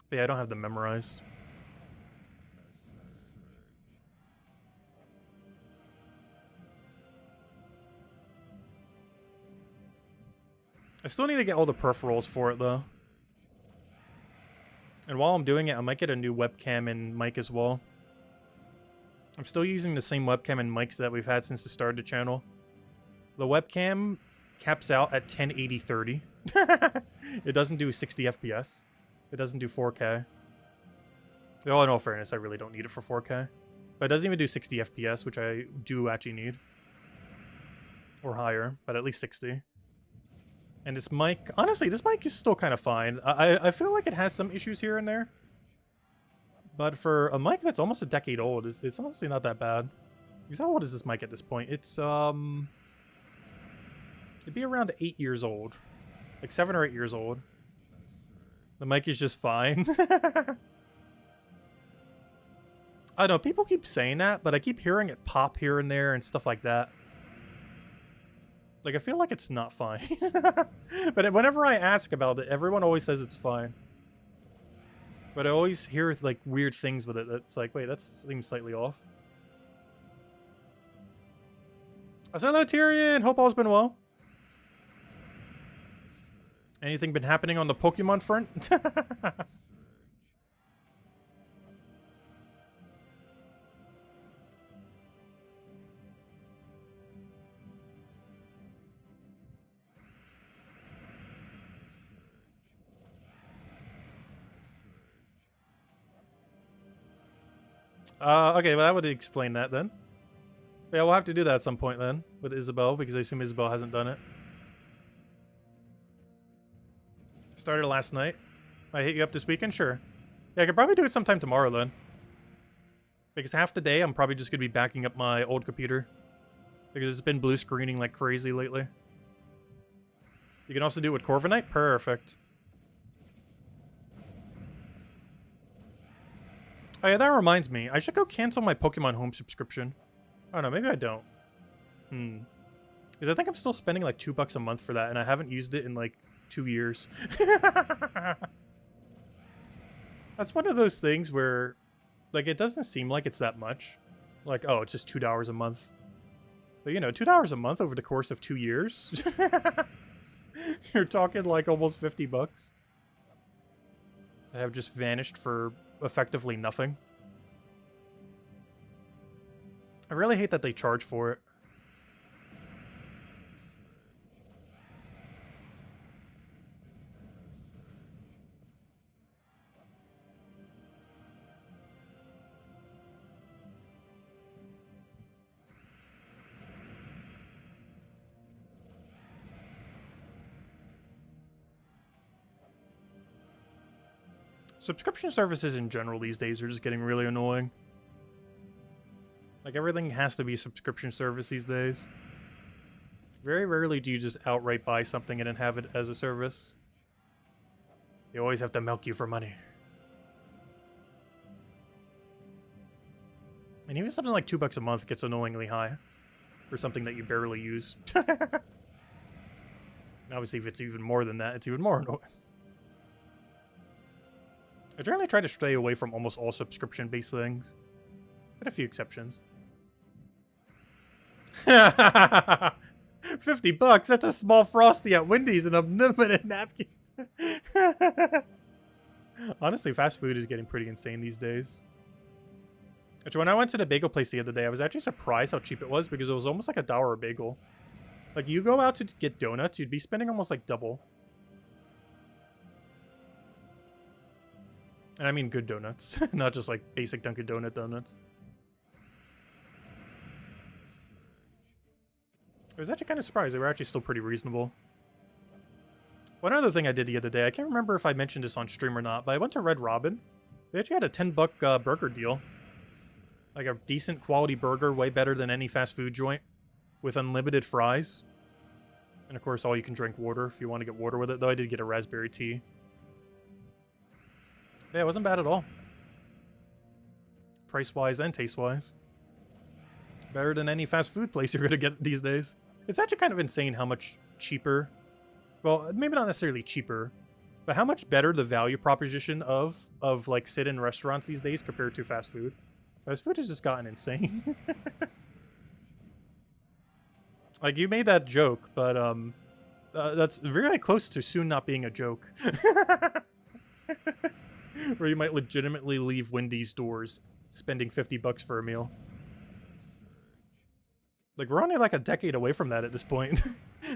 But yeah, I don't have them memorized. I still need to get all the peripherals for it, though. And while I'm doing it, I might get a new webcam and mic as well. I'm still using the same webcam and mics that we've had since the start of the channel. The webcam caps out at 1080-30. It doesn't do 60 FPS. It doesn't do 4K. Oh, in all fairness, I really don't need it for 4K. But it doesn't even do 60 FPS, which I do actually need. Or higher, but at least 60. And this mic, honestly, this mic is still kind of fine. I feel like it has some issues here and there. But for a mic that's almost a decade old, it's honestly not that bad. Because how old is this mic at this point? It's, it'd be around 8 years old. Like 7 or 8 years old. The mic is just fine. I know, people keep saying that, but I keep hearing it pop here and there and stuff like that. Like, I feel like it's not fine. But whenever I ask about it, everyone always says it's fine. But I always hear, like, weird things with it that's like, wait, that seems slightly off. Hello, Tyrion! Hope all's been well. Anything been happening on the Pokemon front? Okay, well that would explain that then. Yeah, we'll have to do that at some point then, with Isabel, because I assume Isabel hasn't done it. Started last night. I hit you up this weekend? Sure. Yeah, I could probably do it sometime tomorrow then. Because half the day, I'm probably just going to be backing up my old computer. Because it's been blue screening like crazy lately. You can also do it with Corviknight? Perfect. Oh yeah, that reminds me. I should go cancel my Pokemon Home subscription. I don't know, maybe I don't. Because I think I'm still spending like $2 a month for that, and I haven't used it in like 2 years. That's one of those things where, like, it doesn't seem like it's that much. Like, oh, it's just $2 a month. But, you know, $2 a month over the course of 2 years? You're talking like almost $50. I have just vanished for effectively nothing. I really hate that they charge for it. Subscription services in general these days are just getting really annoying. Like, everything has to be a subscription service these days. Very rarely do you just outright buy something and then have it as a service. They always have to milk you for money. And even something like $2 a month gets annoyingly high for something that you barely use. Obviously, if it's even more than that, it's even more annoying. I generally try to stay away from almost all subscription-based things. But a few exceptions. $50, that's a small Frosty at Wendy's and unlimited napkins. Honestly, fast food is getting pretty insane these days. Actually, when I went to the bagel place the other day, I was actually surprised how cheap it was because it was almost like $1 a bagel. Like, you go out to get donuts, you'd be spending almost like double. And I mean good donuts, not just like basic Dunkin' Donut donuts. I was actually kind of surprised. They were actually still pretty reasonable. One other thing I did the other day, I can't remember if I mentioned this on stream or not, but I went to Red Robin. They actually had a $10 burger deal. Like a decent quality burger, way better than any fast food joint, with unlimited fries. And of course, all you can drink water if you want to get water with it. Though I did get a raspberry tea. Yeah, it wasn't bad at all. Price-wise and taste-wise. Better than any fast food place you're going to get these days. It's actually kind of insane how much cheaper... Well, maybe not necessarily cheaper, but how much better the value proposition of like, sit-in restaurants these days compared to fast food. Fast food has just gotten insane. Like, you made that joke, but, that's very close to soon not being a joke. Where you might legitimately leave Wendy's doors spending $50 for a meal. Like, we're only like a decade away from that at this point.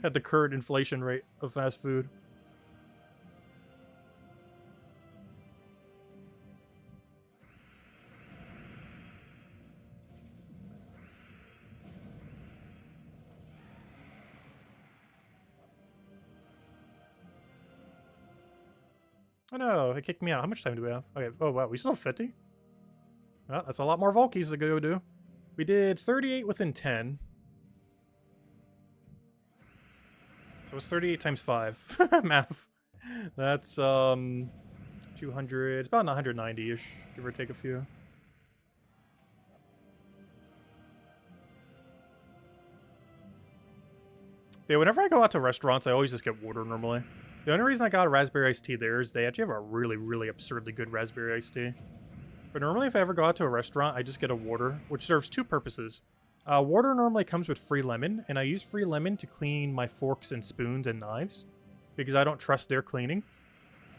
At the current inflation rate of fast food. Oh no, it kicked me out. How much time do we have? Okay, oh wow, we still have 50? Well, that's a lot more Volkies to go do. We did 38 within 10. So it's 38 times 5. Math. That's, 200... It's about 190-ish, give or take a few. Yeah, whenever I go out to restaurants, I always just get water normally. The only reason I got a raspberry iced tea there is they actually have a really, really absurdly good raspberry iced tea. But normally if I ever go out to a restaurant, I just get a water, which serves two purposes. Water normally comes with free lemon, and I use free lemon to clean my forks and spoons and knives, because I don't trust their cleaning.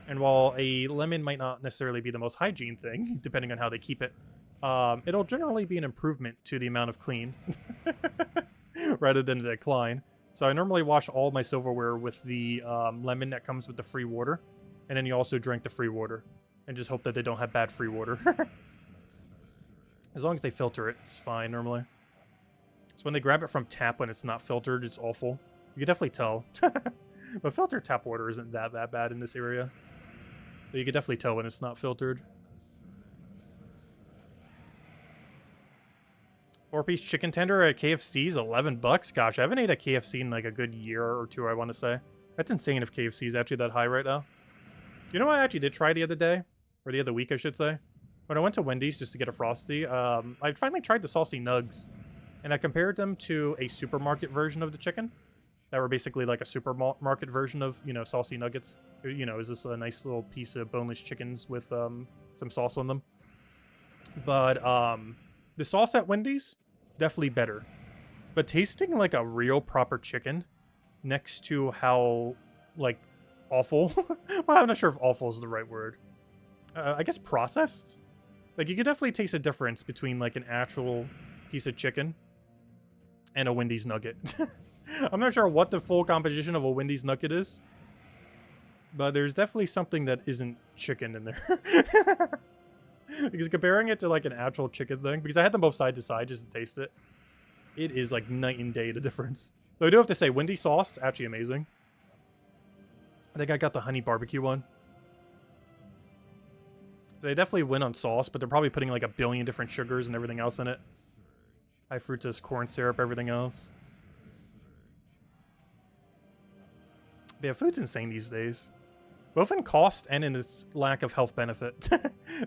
And while a lemon might not necessarily be the most hygiene thing, depending on how they keep it, it'll generally be an improvement to the amount of clean, rather than a decline. So I normally wash all my silverware with the lemon that comes with the free water. And then you also drink the free water. And just hope that they don't have bad free water. As long as they filter it, it's fine normally. So when they grab it from tap when it's not filtered, it's awful. You can definitely tell. But filtered tap water isn't that bad in this area. But you can definitely tell when it's not filtered. 4-piece chicken tender at KFC's $11. Gosh, I haven't ate at KFC in like a good year or two, I want to say. That's insane if KFC is actually that high right now. You know what I actually did try the other day? Or the other week, I should say. When I went to Wendy's just to get a Frosty, I finally tried the saucy nugs. And I compared them to a supermarket version of the chicken. That were basically like a supermarket version of, you know, saucy nuggets. You know, is this a nice little piece of boneless chickens with some sauce on them. But the sauce at Wendy's, definitely better. But tasting like a real proper chicken next to how, like, awful. Well, I'm not sure if awful is the right word. I guess processed? Like, you could definitely taste a difference between, like, an actual piece of chicken and a Wendy's nugget. I'm not sure what the full composition of a Wendy's nugget is. But there's definitely something that isn't chicken in there. Because comparing it to, like, an actual chicken thing, because I had them both side to side just to taste it, it is, like, night and day, the difference. Though I do have to say, Wendy's sauce, actually amazing. I think I got the honey barbecue one. They definitely win on sauce, but they're probably putting, like, a billion different sugars and everything else in it. High fructose corn syrup, everything else. But yeah, food's insane these days. Both in cost and in its lack of health benefit.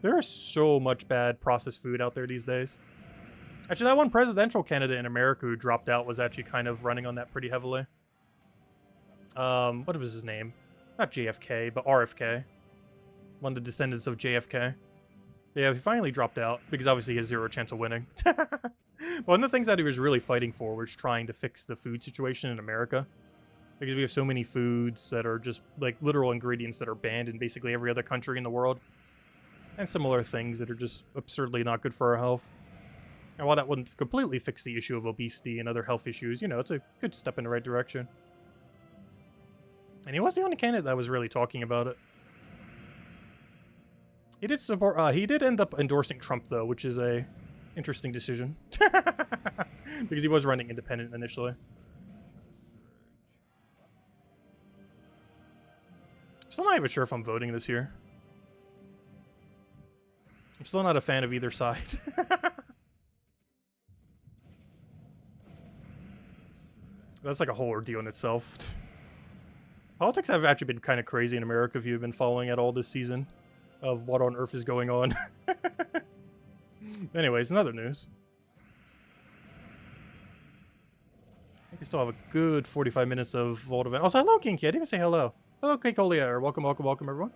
There is so much bad processed food out there these days. Actually, that one presidential candidate in America who dropped out was actually kind of running on that pretty heavily. What was his name? Not JFK, but RFK. One of the descendants of JFK. Yeah, he finally dropped out, because obviously he has zero chance of winning. One of the things that he was really fighting for was trying to fix the food situation in America. Because we have so many foods that are just, like, literal ingredients that are banned in basically every other country in the world. And similar things that are just absurdly not good for our health. And while that wouldn't completely fix the issue of obesity and other health issues, you know, it's a good step in the right direction. And he was the only candidate that was really talking about it. He did support, he did end up endorsing Trump, though, which is a interesting decision. Because he was running independent initially. Still not even sure if I'm voting this year. I'm still not a fan of either side. That's like a whole ordeal in itself. Politics have actually been kind of crazy in America if you've been following it all this season of what on earth is going on. Anyways, in other news. I think we still have a good 45 minutes of Vault event. Also, hello, Genki. I didn't even say hello. Hello, Keikolia. Welcome, welcome, welcome, everyone.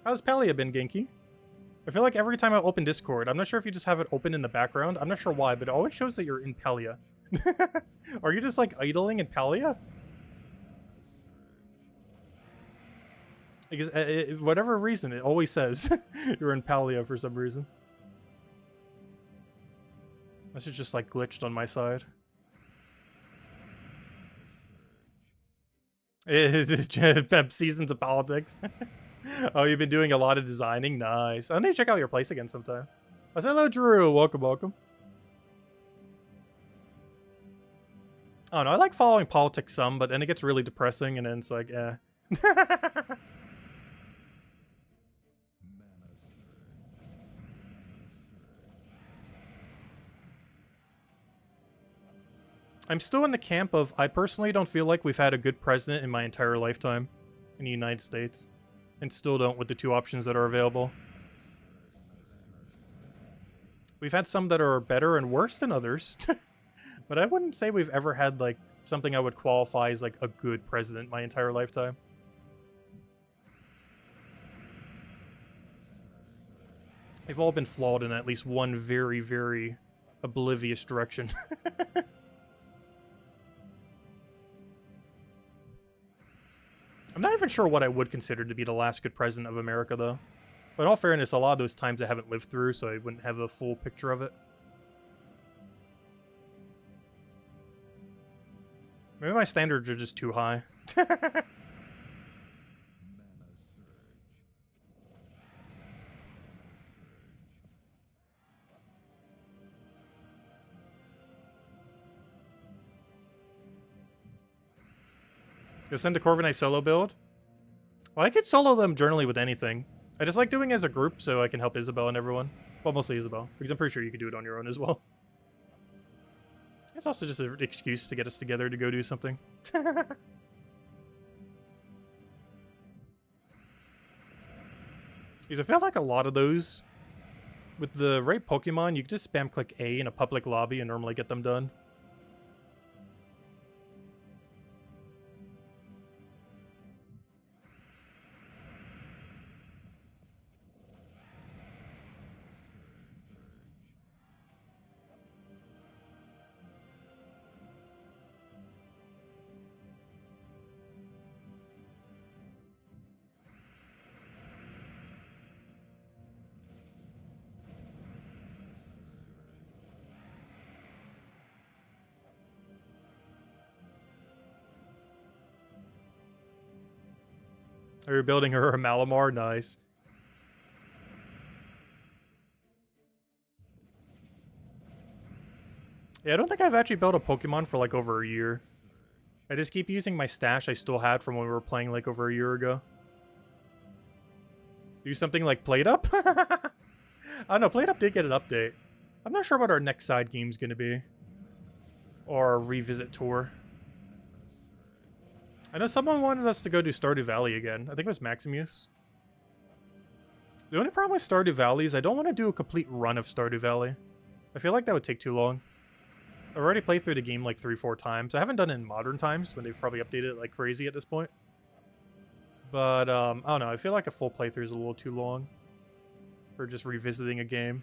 How's Palia been, Genki? I feel like every time I open Discord, I'm not sure if you just have it open in the background. I'm not sure why, but it always shows that you're in Palia. Are you just, like, idling in Palia? Because, whatever reason, it always says you're in Palia for some reason. This is just, like, glitched on my side. Seasons of politics. Oh, you've been doing a lot of designing? Nice. I need to check out your place again sometime. I said, hello, Drew. Welcome, welcome. I don't know. I like following politics some, but then it gets really depressing, and then it's like, eh. I'm still in the camp of, I personally don't feel like we've had a good president in my entire lifetime in the United States. And still don't with the two options that are available. We've had some that are better and worse than others. But I wouldn't say we've ever had, like, something I would qualify as, like, a good president my entire lifetime. They've all been flawed in at least one very, very oblivious direction. I'm not even sure what I would consider to be the last good president of America, though. But in all fairness, a lot of those times I haven't lived through, so I wouldn't have a full picture of it. Maybe my standards are just too high. Go send a Corviknight solo build? Well, I could solo them generally with anything. I just like doing it as a group so I can help Isabel and everyone. Well, mostly Isabel, because I'm pretty sure you could do it on your own as well. It's also just an excuse to get us together to go do something. Because I feel like a lot of those, with the right Pokemon, you can just spam click A in a public lobby and normally get them done. Are you building her a Malamar? Nice. Yeah, I don't think I've actually built a Pokemon for like over a year. I just keep using my stash I still had from when we were playing like over a year ago. Do something like Plate Up? I don't know, Plate Up did get an update. I'm not sure what our next side game's gonna be. Or a revisit tour. I know someone wanted us to go do Stardew Valley again. I think it was Maximus. The only problem with Stardew Valley is I don't want to do a complete run of Stardew Valley. I feel like that would take too long. I've already played through the game like 3-4 times. I haven't done it in modern times when they've probably updated it like crazy at this point. But, I don't know. I feel like a full playthrough is a little too long for just revisiting a game.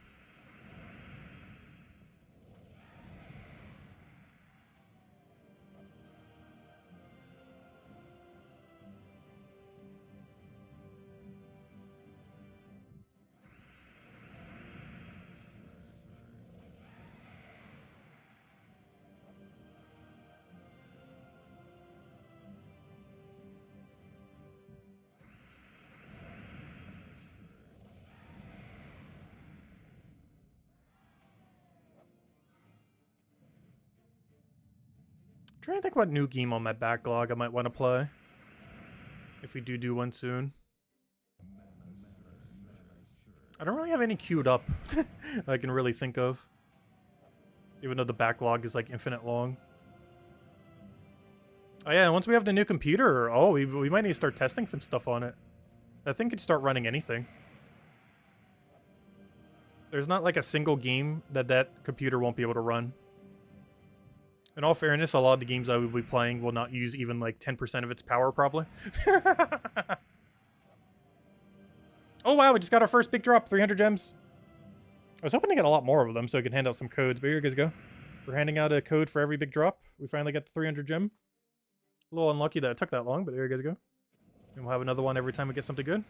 Trying to think what new game on my backlog I might want to play. If we do one soon. I don't really have any queued up that I can really think of. Even though the backlog is like infinite long. Oh yeah, once we have the new computer, oh, we might need to start testing some stuff on it. That thing could start running anything. There's not like a single game that computer won't be able to run. In all fairness, a lot of the games I will be playing will not use even like 10% of its power, probably. Oh wow, we just got our first big drop, 300 gems. I was hoping to get a lot more of them so I could hand out some codes, but here you guys go. We're handing out a code for every big drop. We finally got the 300 gem. A little unlucky that it took that long, but there you guys go. And we'll have another one every time we get something good.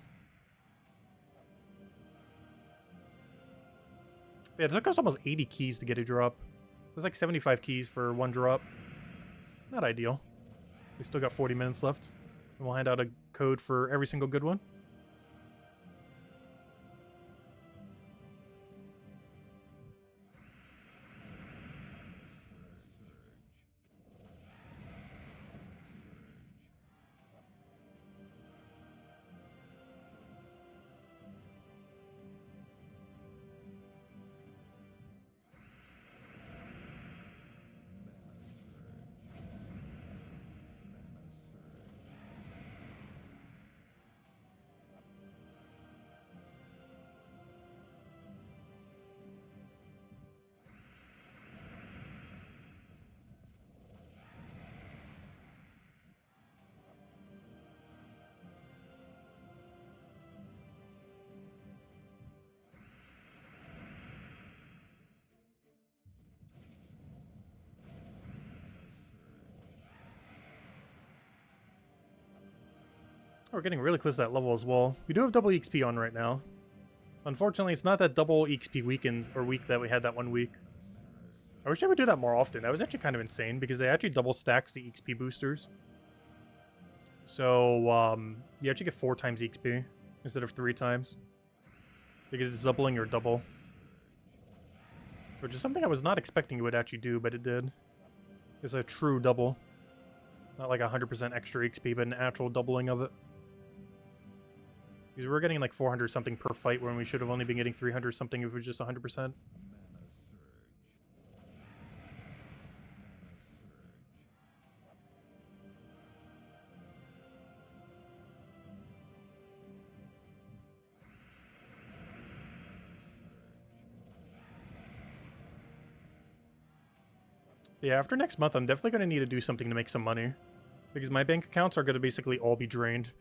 Yeah, it took us almost 80 keys to get a drop. It was like 75 keys for one drop. Not ideal. We still got 40 minutes left. And we'll hand out a code for every single good one. We're getting really close to that level as well. We do have double XP on right now. Unfortunately, it's not that double XP weekend or week that we had that one week. I wish I would do that more often. That was actually kind of insane because they actually double stacks the XP boosters. So, you actually get 4 times XP instead of 3 times. Because it's doubling your double. Which is something I was not expecting it would actually do, but it did. It's a true double. Not like 100% extra XP, but an actual doubling of it. Because we're getting like 400 something per fight when we should have only been getting 300 something if it was just 100%. Yeah, after next month, I'm definitely going to need to do something to make some money. Because my bank accounts are going to basically all be drained.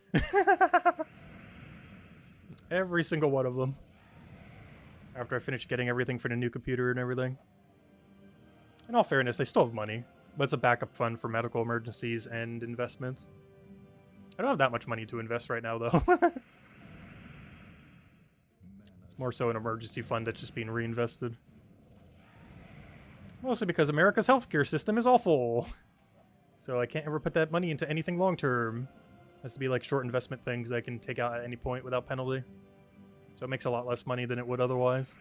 Every single one of them. After I finish getting everything for the new computer and everything. In all fairness, I still have money. But it's a backup fund for medical emergencies and investments. I don't have that much money to invest right now, though. It's more so an emergency fund that's just being reinvested. Mostly because America's healthcare system is awful. So I can't ever put that money into anything long-term. It has to be like short investment things I can take out at any point without penalty. So it makes a lot less money than it would otherwise.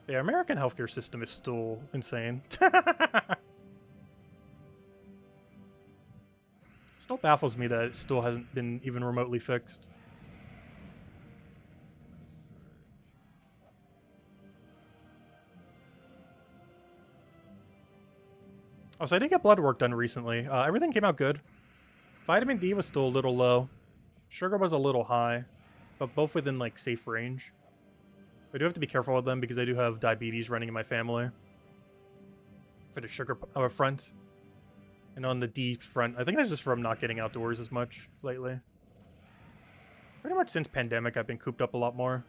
Yeah, American healthcare system is still insane. Still baffles me that it still hasn't been even remotely fixed. Oh, so I did get blood work done recently. Everything came out good. Vitamin D was still a little low. Sugar was a little high, but both within, like, safe range. I do have to be careful with them because I do have diabetes running in my family. For the sugar front. And on the D front, I think that's just from not getting outdoors as much lately. Pretty much since pandemic, I've been cooped up a lot more.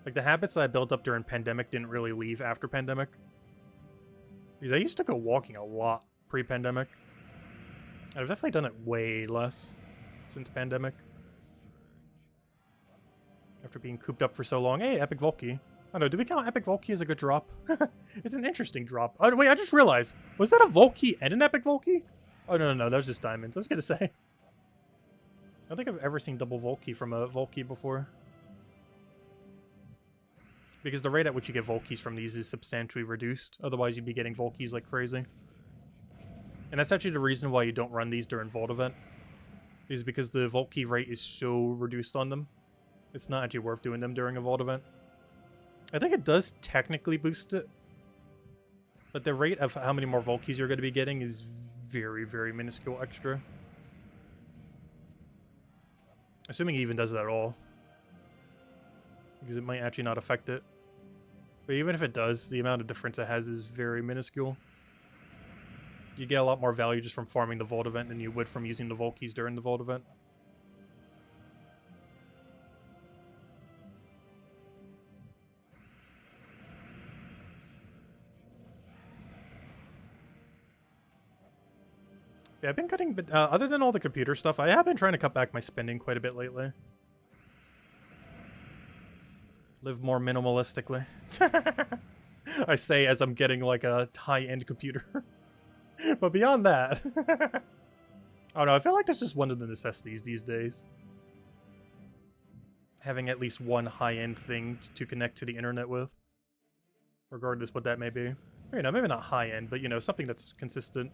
Like, the habits that I built up during pandemic didn't really leave after pandemic. Because I used to go walking a lot pre-pandemic. I've definitely done it way less since pandemic. After being cooped up for so long. Hey, Epic Volkey. I don't know, do we count Epic Volkey as a good drop? It's an interesting drop. Oh, wait, I just realized. Was that a Volkey and an Epic Volkey? Oh, no, that was just diamonds. I was gonna say. I don't think I've ever seen double Volkey from a Volkey before. Because the rate at which you get Volkeys from these is substantially reduced. Otherwise, you'd be getting Volkeys like crazy. And that's actually the reason why you don't run these during Vault event. Is because the Volkey rate is so reduced on them. It's not actually worth doing them during a Vault event. I think it does technically boost it, but the rate of how many more Vault Keys you're going to be getting is very, very minuscule extra. Assuming he even does that at all. Because it might actually not affect it. But even if it does, the amount of difference it has is very minuscule. You get a lot more value just from farming the Vault event than you would from using the Vault Keys during the Vault event. Yeah, I've been cutting, other than all the computer stuff, I have been trying to cut back my spending quite a bit lately. Live more minimalistically. I say as I'm getting like a high-end computer. But beyond that... Oh no, I feel like that's just one of the necessities these days. Having at least one high-end thing to connect to the internet with. Regardless what that may be. You know, maybe not high-end, but you know, something that's consistent.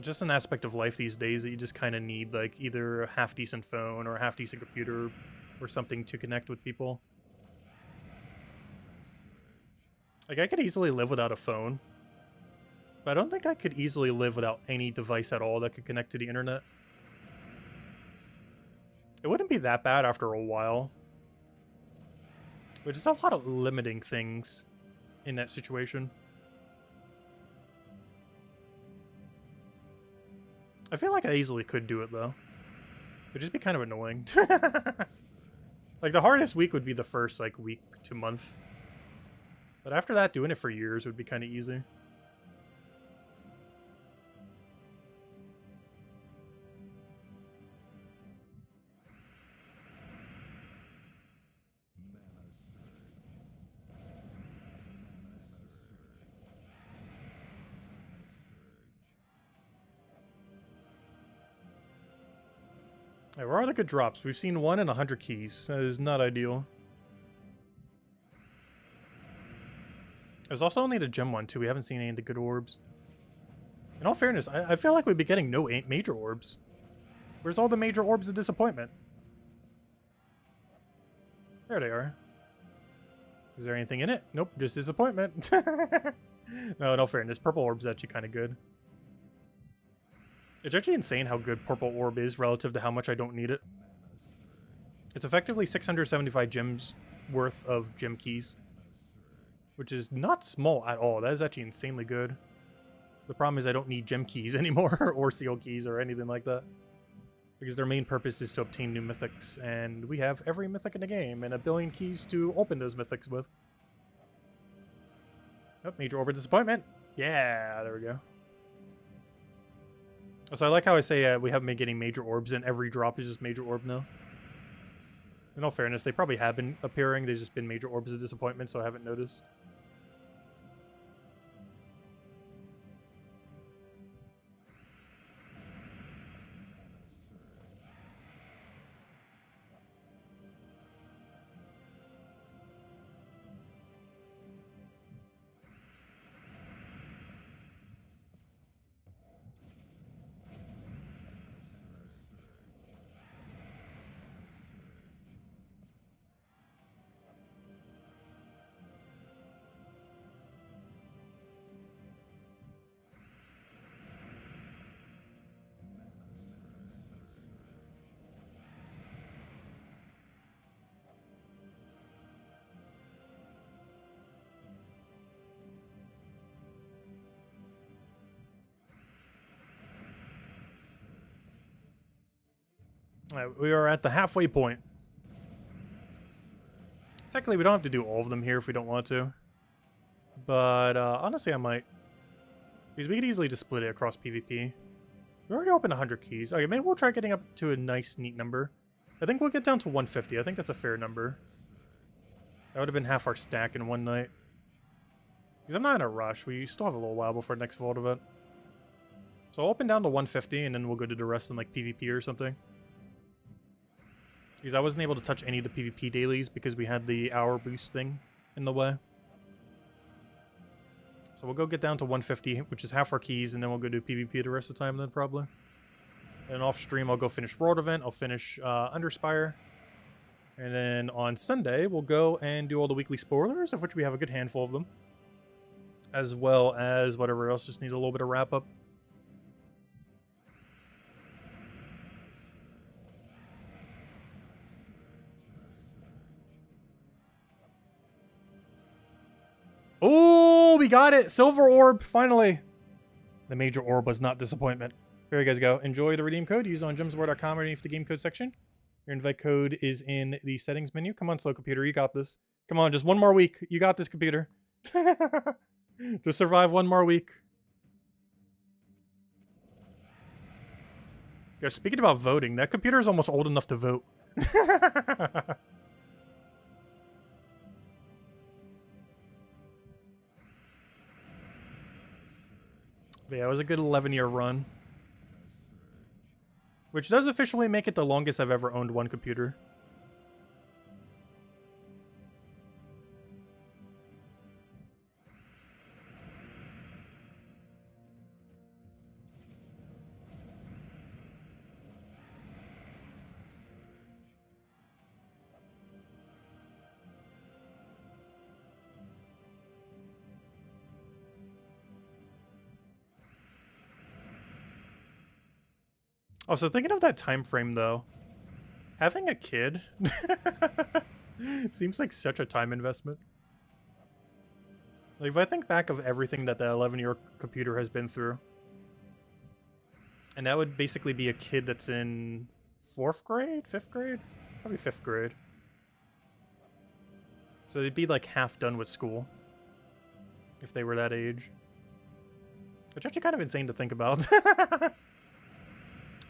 Just an aspect of life these days that you just kind of need, like, either a half-decent phone or a half-decent computer or something to connect with people. Like, I could easily live without a phone, but I don't think I could easily live without any device at all that could connect to the internet. It wouldn't be that bad after a while, but just a lot of limiting things in that situation. I feel like I easily could do it, though. It'd just be kind of annoying. Like, the hardest week would be the first, like, week to month. But after that, doing it for years would be kind of easy. Right, where are the good drops? We've seen 1 in 100 keys. That is not ideal. There's also only the gem one, too. We haven't seen any of the good orbs. In all fairness, I feel like we'd be getting no major orbs. Where's all the major orbs of disappointment? There they are. Is there anything in it? Nope, just disappointment. No, in all fairness, purple orb's actually kind of good. It's actually insane how good purple orb is relative to how much I don't need it. It's effectively 675 gems worth of gem keys, which is not small at all. That is actually insanely good. The problem is I don't need gem keys anymore, or seal keys, or anything like that, because their main purpose is to obtain new mythics, and we have every mythic in the game, and a billion keys to open those mythics with. Oh, major orb of disappointment. Yeah, there we go. So I like how I say we haven't been getting major orbs, and every drop is just major orb now. In all fairness, they probably have been appearing. They've just been major orbs of disappointment, so I haven't noticed. Alright, we are at the halfway point. Technically, we don't have to do all of them here if we don't want to. But, honestly, I might. Because we could easily just split it across PvP. We already opened 100 keys. Okay, maybe we'll try getting up to a nice, neat number. I think we'll get down to 150. I think that's a fair number. That would have been half our stack in one night. Because I'm not in a rush. We still have a little while before next Vault event. So I'll open down to 150, and then we'll go to the rest in, like, PvP or something. Because I wasn't able to touch any of the PvP dailies because we had the hour boost thing in the way. So we'll go get down to 150, which is half our keys, and then we'll go do PvP the rest of the time then, probably. And off stream, I'll go finish World Event, I'll finish Underspire, And then on Sunday, we'll go and do all the weekly spoilers, of which we have a good handful of them. As well as whatever else just needs a little bit of wrap up. Oh, we got it! Silver orb, finally! The major orb was not disappointment. Here you guys go. Enjoy the redeem code. Use it on gemsware.com underneath the game code section. Your invite code is in the settings menu. Come on, slow computer. You got this. Come on, just one more week. You got this, computer. Just survive one more week. Guys, speaking about voting, that computer is almost old enough to vote. But yeah, it was a good 11-year run. Which does officially make it the longest I've ever owned one computer. Also, thinking of that time frame, though, having a kid seems like such a time investment. Like, if I think back of everything that the 11-year computer has been through, and that would basically be a kid that's in 4th grade? 5th grade? Probably 5th grade. So they'd be like half done with school if they were that age. Which actually kind of insane to think about.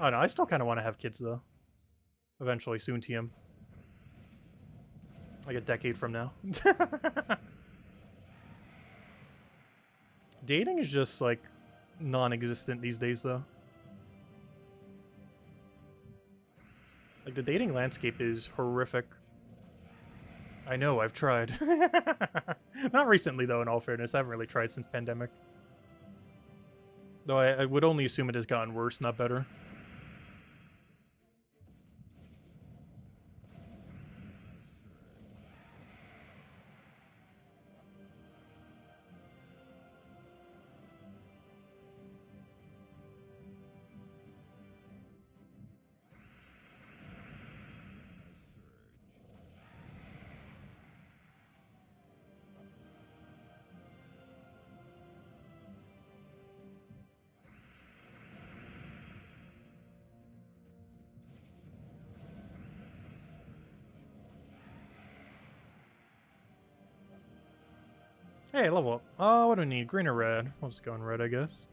Oh no, I still kind of want to have kids though. Eventually, soon, TM. Like a decade from now. Dating is just like non-existent these days though. Like the dating landscape is horrific. I know, I've tried. Not recently though, in all fairness. I haven't really tried since pandemic. Though I would only assume it has gotten worse, not better. Hey, level up. Oh, what do we need? Green or red? We'll just go in red, I guess.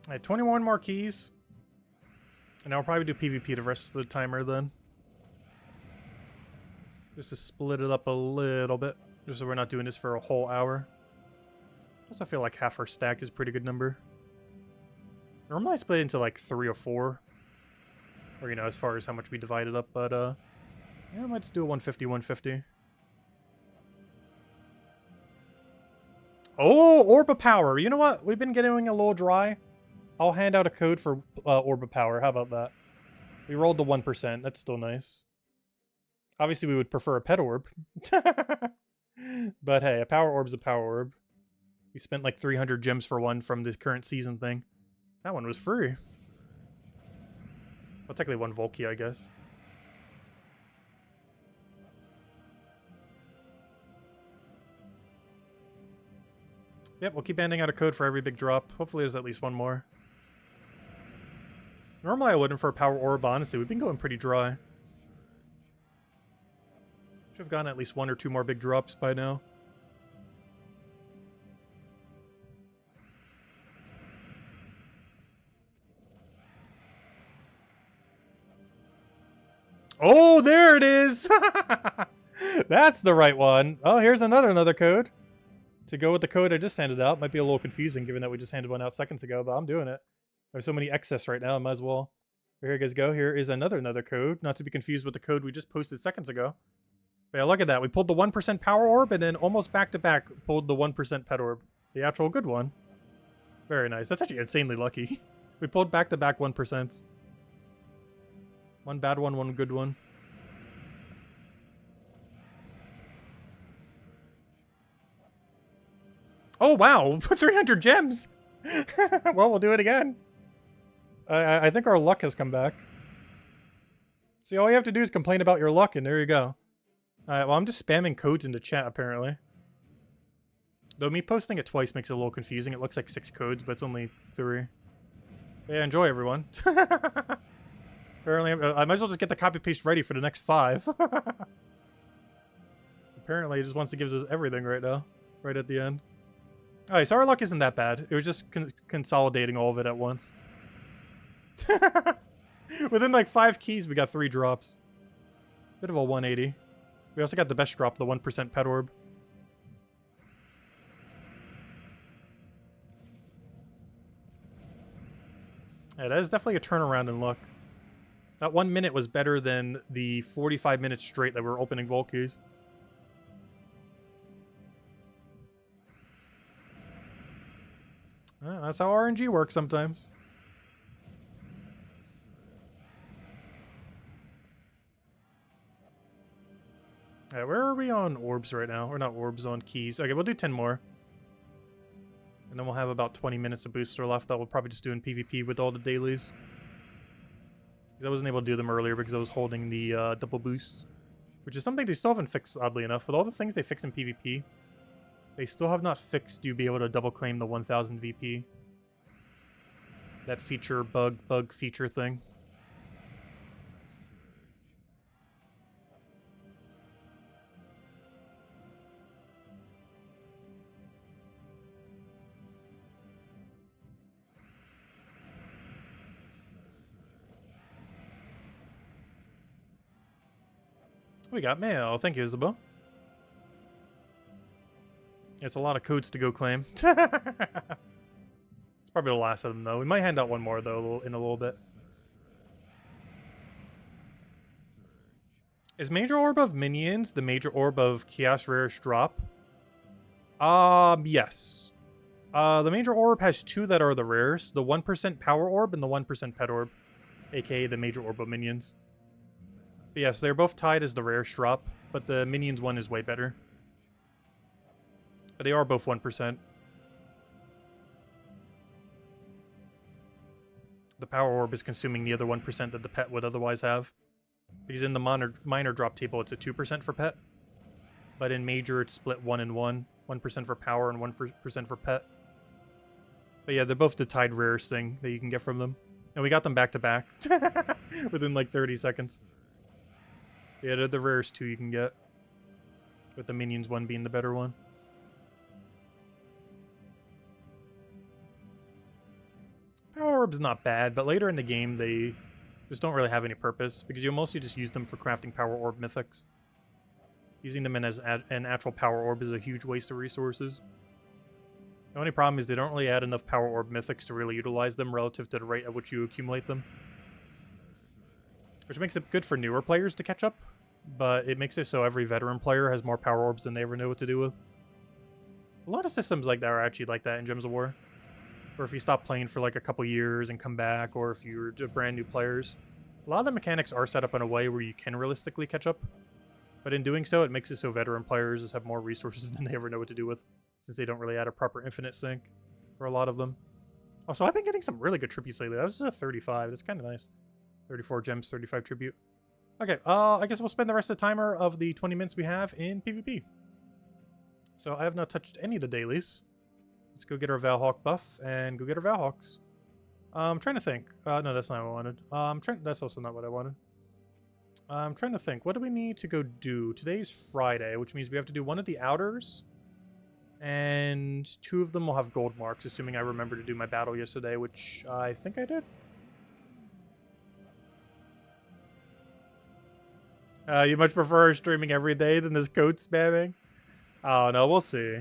I had 21 more keys. And I'll probably do PvP the rest of the timer then. Just to split it up a little bit. Just so we're not doing this for a whole hour. Also feel like half our stack is a pretty good number. Normally I split it into like 3 or 4. Or, you know, as far as how much we divide it up. But, yeah, I might just do a 150, 150. Oh, Orb of Power. You know what? We've been getting a little dry. I'll hand out a code for Orb of Power. How about that? We rolled the 1%. That's still nice. Obviously, we would prefer a pet orb. But hey, a power orb's a power orb. We spent like 300 gems for one from this current season thing. That one was free. Well, technically one Volky, I guess. Yep, we'll keep handing out a code for every big drop. Hopefully there's at least one more. Normally I wouldn't for a power orb, honestly. We've been going pretty dry. Should have gotten at least 1 or 2 more big drops by now. Oh, there it is! That's the right one. Oh, here's another code. To go with the code I just handed out. Might be a little confusing given that we just handed one out seconds ago, but I'm doing it. There's so many excess right now, I might as well. Here you guys go. Here is another code. Not to be confused with the code we just posted seconds ago. But yeah, look at that. We pulled the 1% power orb and then almost back-to-back pulled the 1% pet orb. The actual good one. Very nice. That's actually insanely lucky. We pulled back-to-back 1%. One bad one, one good one. Oh, wow. 300 gems. Well, we'll do it again. I think our luck has come back. See, all you have to do is complain about your luck, and there you go. Alright, well, I'm just spamming codes into chat, apparently. Though me posting it twice makes it a little confusing. It looks like 6 codes, but it's only 3. But yeah, enjoy, everyone. Apparently, I might as well just get the copy-paste ready for the next 5. Apparently, he just wants to give us everything right now. Right at the end. Alright, so our luck isn't that bad. It was just consolidating all of it at once. Within like 5 keys, we got 3 drops. Bit of a 180. We also got the best drop, the 1% pet orb. Yeah, that is definitely a turnaround in luck. That 1 minute was better than the 45 minutes straight that we were opening Volkies. That's how RNG works sometimes. Alright, where are we on orbs right now? We're not orbs, on keys. Okay, we'll do 10 more. And then we'll have about 20 minutes of booster left that we'll probably just do in PvP with all the dailies. Because I wasn't able to do them earlier because I was holding the double boost. Which is something they still haven't fixed, oddly enough. With all the things they fix in PvP, they still have not fixed you be able to double claim the 1000 VP. That feature, bug feature thing. We got mail. Thank you, Isabel. It's a lot of codes to go claim. It's probably the last of them, though. We might hand out one more, though, in a little bit. Is Major Orb of Minions the Major Orb of Chaos Rarest Drop? Yes. The Major Orb has 2 that are the rarest. The 1% Power Orb and the 1% Pet Orb. AKA the Major Orb of Minions. But yes, they're both tied as the rarest drop, but the Minions one is way better. But they are both 1%. The Power Orb is consuming the other 1% that the pet would otherwise have. Because in the minor drop table, it's a 2% for pet. But in Major, it's split 1 and 1. 1% for power and 1% for pet. But yeah, they're both the tied rarest thing that you can get from them. And we got them back to back. Within like 30 seconds. Yeah, they're the rarest 2 you can get. With the Minions one being the better one. Power Orb's not bad, but later in the game they just don't really have any purpose, because you mostly just use them for crafting Power Orb mythics. Using them as an actual Power Orb is a huge waste of resources. The only problem is they don't really add enough Power Orb mythics to really utilize them relative to the rate at which you accumulate them. Which makes it good for newer players to catch up, but it makes it so every veteran player has more Power Orbs than they ever know what to do with. A lot of systems like that are actually like that in Gems of War. Or if you stop playing for like a couple years and come back, or if you're brand new players. A lot of the mechanics are set up in a way where you can realistically catch up. But in doing so, it makes it so veteran players just have more resources than they ever know what to do with, since they don't really add a proper infinite sync for a lot of them. Also, I've been getting some really good tributes lately. That was just a 35. That's kind of nice. 34 gems, 35 tribute. Okay, I guess we'll spend the rest of the timer of the 20 minutes we have in PvP. So I have not touched any of the dailies. Let's go get our Valhawk buff and go get our Valhawks. I'm trying to think. No, that's not what I wanted. That's also not what I wanted. I'm trying to think. What do we need to go do? Today's Friday, which means we have to do one of the outers. And 2 of them will have gold marks, assuming I remember to do my battle yesterday, which I think I did. You much prefer streaming every day than this code spamming? Oh, no, we'll see.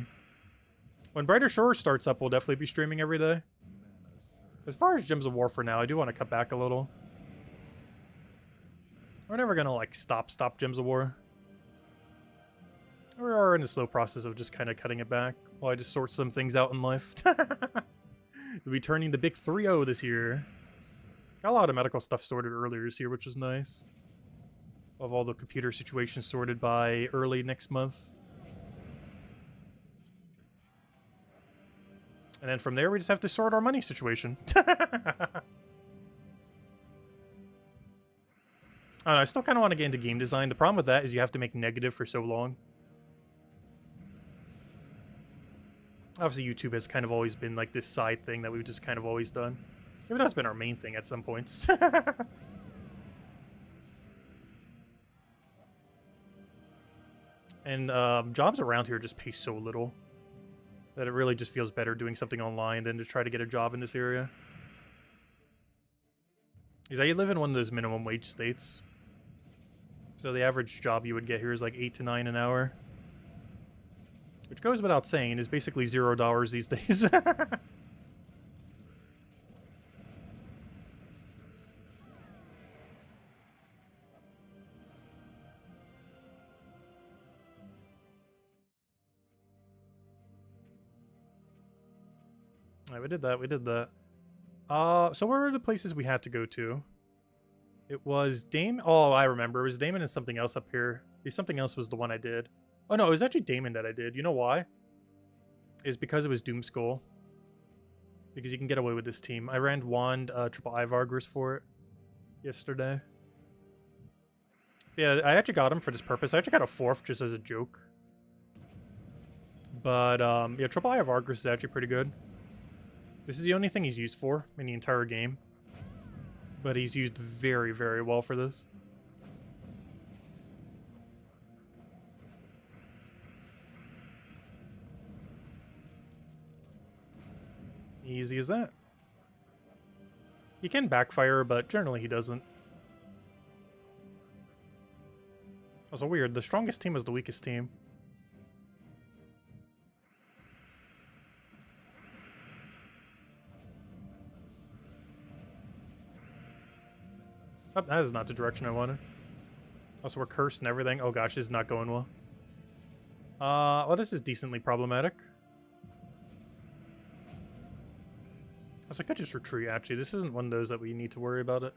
When Brighter Shores starts up, we'll definitely be streaming every day. As far as Gems of War for now, I do want to cut back a little. We're never going to, like, stop Gems of War. We are in a slow process of just kind of cutting it back while I just sort some things out in life. We'll be turning the big 3-0 this year. Got a lot of medical stuff sorted earlier this year, which was nice. Of all the computer situations sorted by early next month. And then from there, we just have to sort our money situation. I still kind of want to get into game design. The problem with that is you have to make negative for so long. Obviously, YouTube has kind of always been like this side thing that we've just kind of always done. Even though it's been our main thing at some points. And jobs around here just pay so little that it really just feels better doing something online than to try to get a job in this area. Because I live in one of those minimum wage states. So the average job you would get here is like 8 to 9 an hour. Which goes without saying, is basically $0 these days. Alright, we did that. So where are the places we had to go to? It was Oh, I remember. It was Damon and something else up here. Something else was the one I did. Oh, no, it was actually Damon that I did. You know why? Is because it was Doom Skull. Because you can get away with this team. I ran Wand, triple Ivargers for it yesterday. Yeah, I actually got him for this purpose. I actually got a 4th just as a joke. But, yeah, triple Ivargers is actually pretty good. This is the only thing he's used for in the entire game. But he's used very, very well for this. Easy as that. He can backfire, but generally he doesn't. Also weird, the strongest team is the weakest team. Oh, that is not the direction I wanted. Also, we're cursed and everything. Oh gosh, this is not going well. Well, this is decently problematic. Also, I could just retreat, actually. This isn't one of those that we need to worry about it.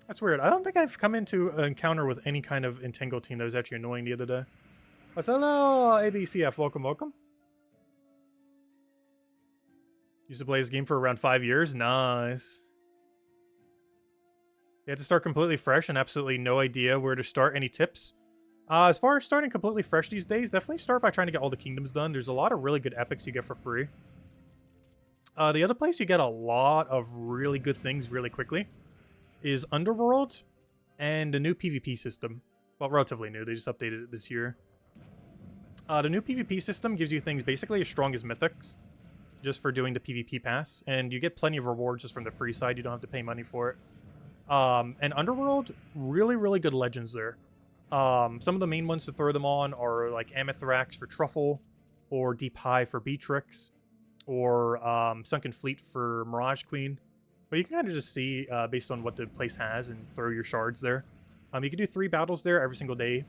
That's weird. I don't think I've come into an encounter with any kind of Entangle team that was actually annoying the other day. Oh, hello, ABCF. Welcome, welcome. Used to play this game for around 5 years. Nice. You had to start completely fresh and absolutely no idea where to start. Any tips? As far as starting completely fresh these days, definitely start by trying to get all the kingdoms done. There's a lot of really good epics you get for free. The other place you get a lot of really good things really quickly is Underworld and the new PvP system. Well, relatively new. They just updated it this year. The new PvP system gives you things basically as strong as Mythics, just for doing the PvP pass, and you get plenty of rewards just from the free side. You don't have to pay money for it. And Underworld, really, really good legends there. Some of the main ones to throw them on are like Amethyrax for Truffle, or Deep High for Beatrix, or Sunken Fleet for Mirage Queen. But you can kind of just see based on what the place has and throw your shards there. You can do 3 battles there every single day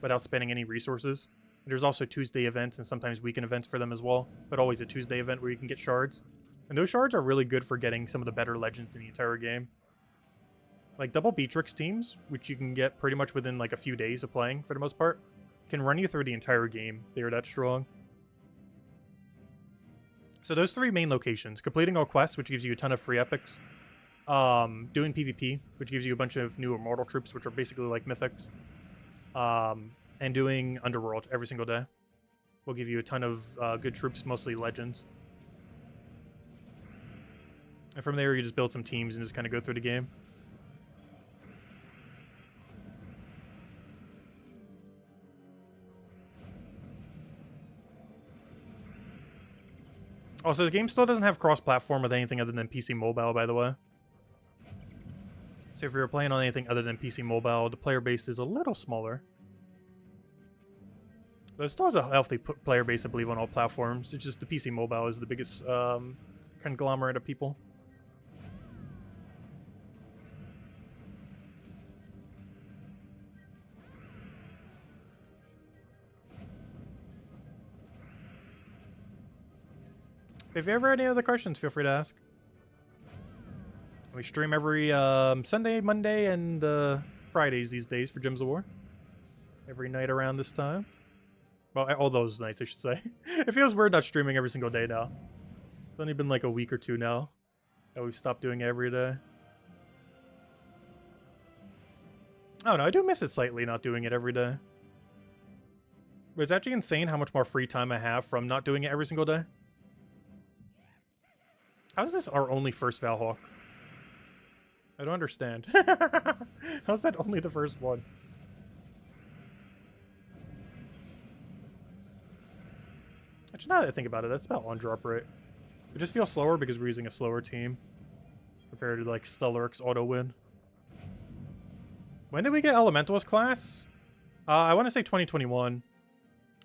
without spending any resources. There's also Tuesday events and sometimes weekend events for them as well, but always a Tuesday event where you can get shards. And those shards are really good for getting some of the better legends in the entire game. Like double Beatrix teams, which you can get pretty much within like a few days of playing for the most part, can run you through the entire game. They are that strong. So those 3 main locations: completing all quests, which gives you a ton of free epics; doing PvP, which gives you a bunch of new immortal troops, which are basically like mythics; and doing Underworld every single day will give you a ton of good troops, mostly legends. And from there, you just build some teams and just kind of go through the game. Also, the game still doesn't have cross-platform with anything other than PC Mobile, by the way. So if you're playing on anything other than PC Mobile, the player base is a little smaller. But it still has a healthy player base, I believe, on all platforms. It's just the PC Mobile is the biggest conglomerate of people. If you ever have any other questions, feel free to ask. We stream every Sunday, Monday, and Fridays these days for Gems of War. Every night around this time. Well, all those nights, I should say. It feels weird not streaming every single day now. It's only been like a week or 2 now that we've stopped doing it every day. Oh no, I do miss it slightly not doing it every day. But it's actually insane how much more free time I have from not doing it every single day. How is this our only first Valhawk? I don't understand. How's that only the first one? Actually, now that I think about it, that's about on drop rate. It just feels slower because we're using a slower team compared to like Stellarix auto win. When did we get Elementalist class? I want to say 2021.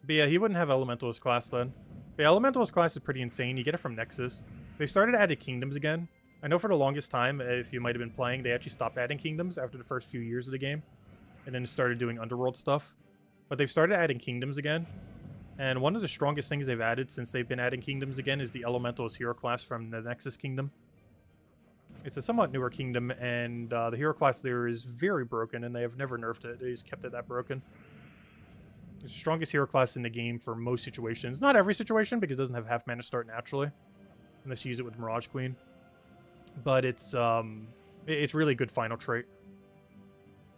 But yeah, he wouldn't have Elementalist class then. But yeah, Elementalist class is pretty insane. You get it from Nexus. They started adding kingdoms again. I know for the longest time, if you might have been playing, they actually stopped adding kingdoms after the first few years of the game. And then started doing Underworld stuff. But they've started adding kingdoms again. And one of the strongest things they've added since they've been adding kingdoms again is the Elementalist hero class from the Nexus kingdom. It's a somewhat newer kingdom, and the hero class there is very broken, and they have never nerfed it. They just kept it that broken. It's the strongest hero class in the game for most situations. Not every situation, because it doesn't have half mana start naturally. Unless you use it with Mirage Queen. But it's really good final trait.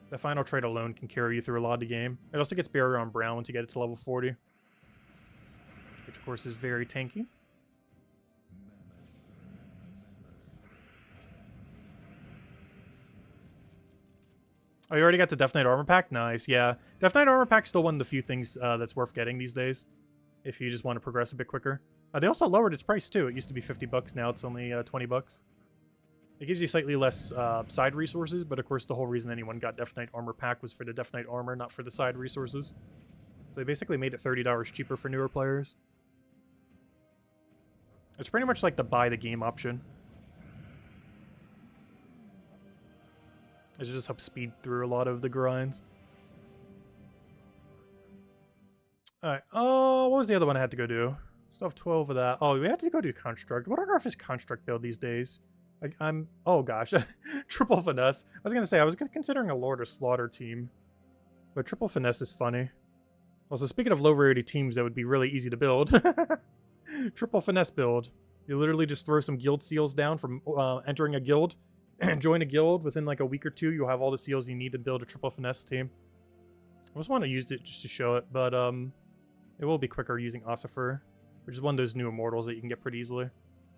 The final trait alone can carry you through a lot of the game. It also gets Barrier on Brown once you get it to level 40. Which, of course, is very tanky. Oh, you already got the Death Knight Armor Pack? Nice, yeah. Death Knight Armor Pack's still one of the few things that's worth getting these days. If you just want to progress a bit quicker. They also lowered its price, too. It used to be $50, now it's only $20. It gives you slightly less side resources, but of course the whole reason anyone got Death Knight Armor Pack was for the Death Knight Armor, not for the side resources. So they basically made it $30 cheaper for newer players. It's pretty much like the buy the game option. It just helps speed through a lot of the grinds. Alright, oh, what was the other one I had to go do? Still have 12 of that. Oh, we had to go do Construct. What on earth is Construct build these days? I'm oh gosh, Triple Finesse. I was gonna say, I was considering a Lord of Slaughter team. But Triple Finesse is funny. Also, speaking of low rarity teams that would be really easy to build. Triple Finesse build. You literally just throw some guild seals down from entering a guild. Join a guild. Within like a week or 2, you'll have all the seals you need to build a Triple Finesse team. I just want to use it just to show it, but it will be quicker using Ossifer, which is one of those new immortals that you can get pretty easily.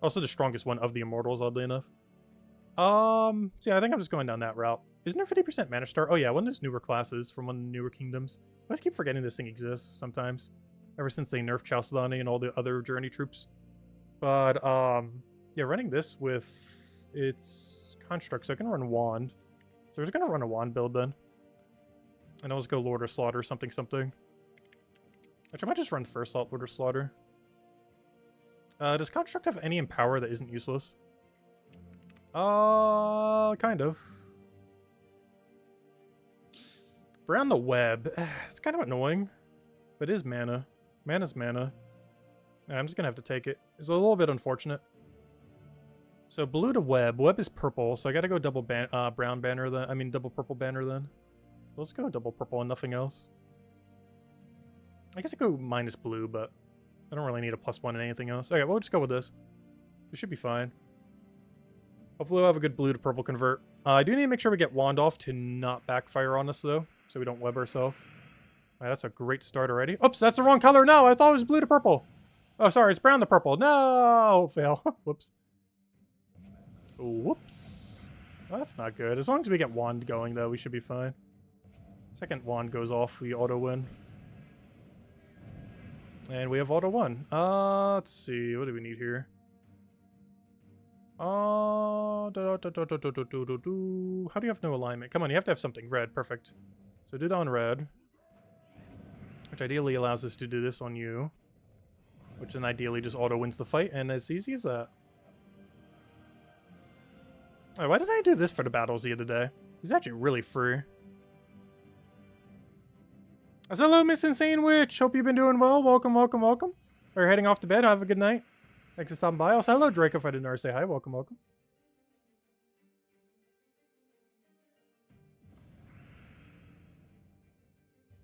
Also the strongest one of the immortals, oddly enough. So yeah, I think I'm just going down that route. Isn't there 50% mana start? Oh yeah, one of those newer classes from one of the newer kingdoms. I always keep forgetting this thing exists sometimes. Ever since they nerfed Chalcedony and all the other journey troops. But yeah, running this with its construct, so I can run Wand. So we're just gonna run a Wand build then. And I'll just go Lord of Slaughter, something. Actually, I might just run first Lord of Slaughter. Does Construct have any Empower that isn't useless? Kind of. Brown the Web. It's kind of annoying. But it is mana. Mana's mana. Yeah, I'm just gonna have to take it. It's a little bit unfortunate. So blue to web. Web is purple, so I gotta go double brown banner then. I mean double purple banner then. Let's go double purple and nothing else. I guess I go minus blue, but I don't really need a +1 in anything else. Okay, we'll just go with this. This should be fine. Hopefully we'll have a good blue to purple convert. I do need to make sure we get wand off to not backfire on us though, so we don't web ourselves. Alright, that's a great start already. Oops, that's the wrong color. No, I thought it was blue to purple. Oh, sorry, it's brown to purple. No, fail. Whoops. Whoops. Well, that's not good. As long as we get wand going though, we should be fine. Second wand goes off, we auto win. And we have auto won. Let's see, what do we need here? How do you have no alignment? Come on, you have to have something. Red, perfect. So do that on red. Which ideally allows us to do this on you. Which then ideally just auto wins the fight, and as easy as that. Oh, why did I do this for the battles the other day? He's actually really free. Hello, Miss Insane Witch. Hope you've been doing well. Welcome, welcome, welcome. We're heading off to bed. Have a good night. Thanks for stopping by. Also, hello, Draco. If I didn't already say hi, welcome, welcome.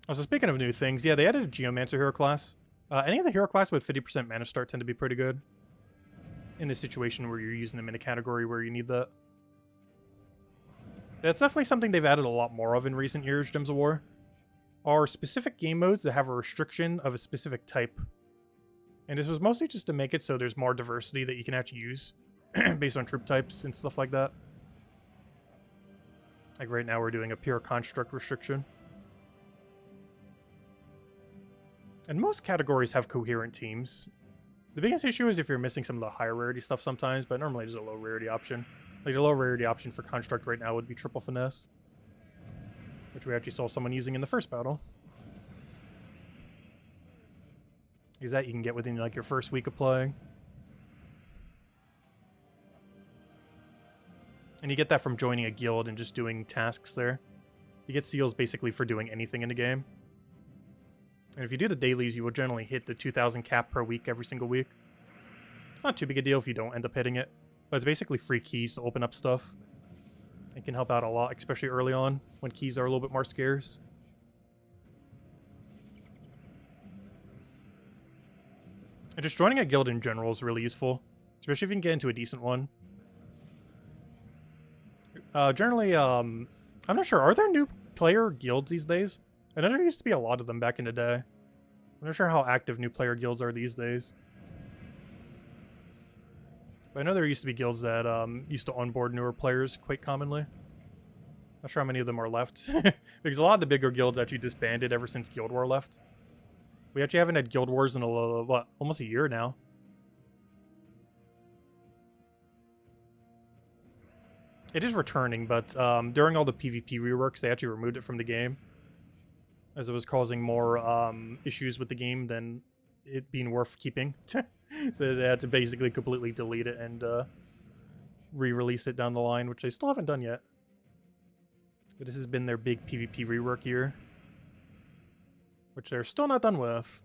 Also, speaking of new things, yeah, they added a Geomancer hero class. Any of the hero class with 50% mana start tend to be pretty good. In a situation where you're using them in a category where you need that. That's definitely something they've added a lot more of in recent years, Gems of War. Are specific game modes that have a restriction of a specific type. And this was mostly just to make it so there's more diversity that you can actually use based on troop types and stuff like that. Like right now we're doing a pure construct restriction. And most categories have coherent teams. The biggest issue is if you're missing some of the higher rarity stuff sometimes, but normally there's a low rarity option. Like the low rarity option for construct right now would be triple finesse. Which we actually saw someone using in the first battle. Is that you can get within like your first week of playing. And you get that from joining a guild and just doing tasks there. You get seals basically for doing anything in the game. And if you do the dailies, you will generally hit the 2,000 cap per week every single week. It's not too big a deal if you don't end up hitting it. But it's basically free keys to open up stuff. It can help out a lot, especially early on, when keys are a little bit more scarce. And just joining a guild in general is really useful, especially if you can get into a decent one. Generally, I'm not sure, are there new player guilds these days? I know there used to be a lot of them back in the day. I'm not sure how active new player guilds are these days. But I know there used to be guilds that used to onboard newer players quite commonly. Not sure how many of them are left. Because a lot of the bigger guilds actually disbanded ever since Guild War left. We actually haven't had Guild Wars in what, almost a year now. It is returning, but during all the PvP reworks, they actually removed it from the game. As it was causing more issues with the game than it being worth keeping. So they had to basically completely delete it and re-release it down the line, which they still haven't done yet. But this has been their big PvP rework year. Which they're still not done with.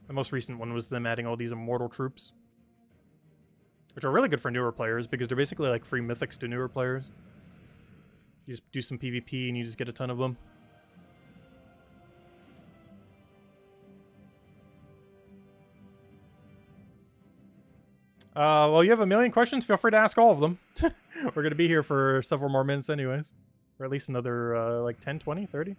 The most recent one was them adding all these immortal troops. Which are really good for newer players, because they're basically like free mythics to newer players. You just do some PvP and you just get a ton of them. Well, you have a million questions. Feel free to ask all of them. We're going to be here for several more minutes anyways. Or at least another, like, 10, 20, 30?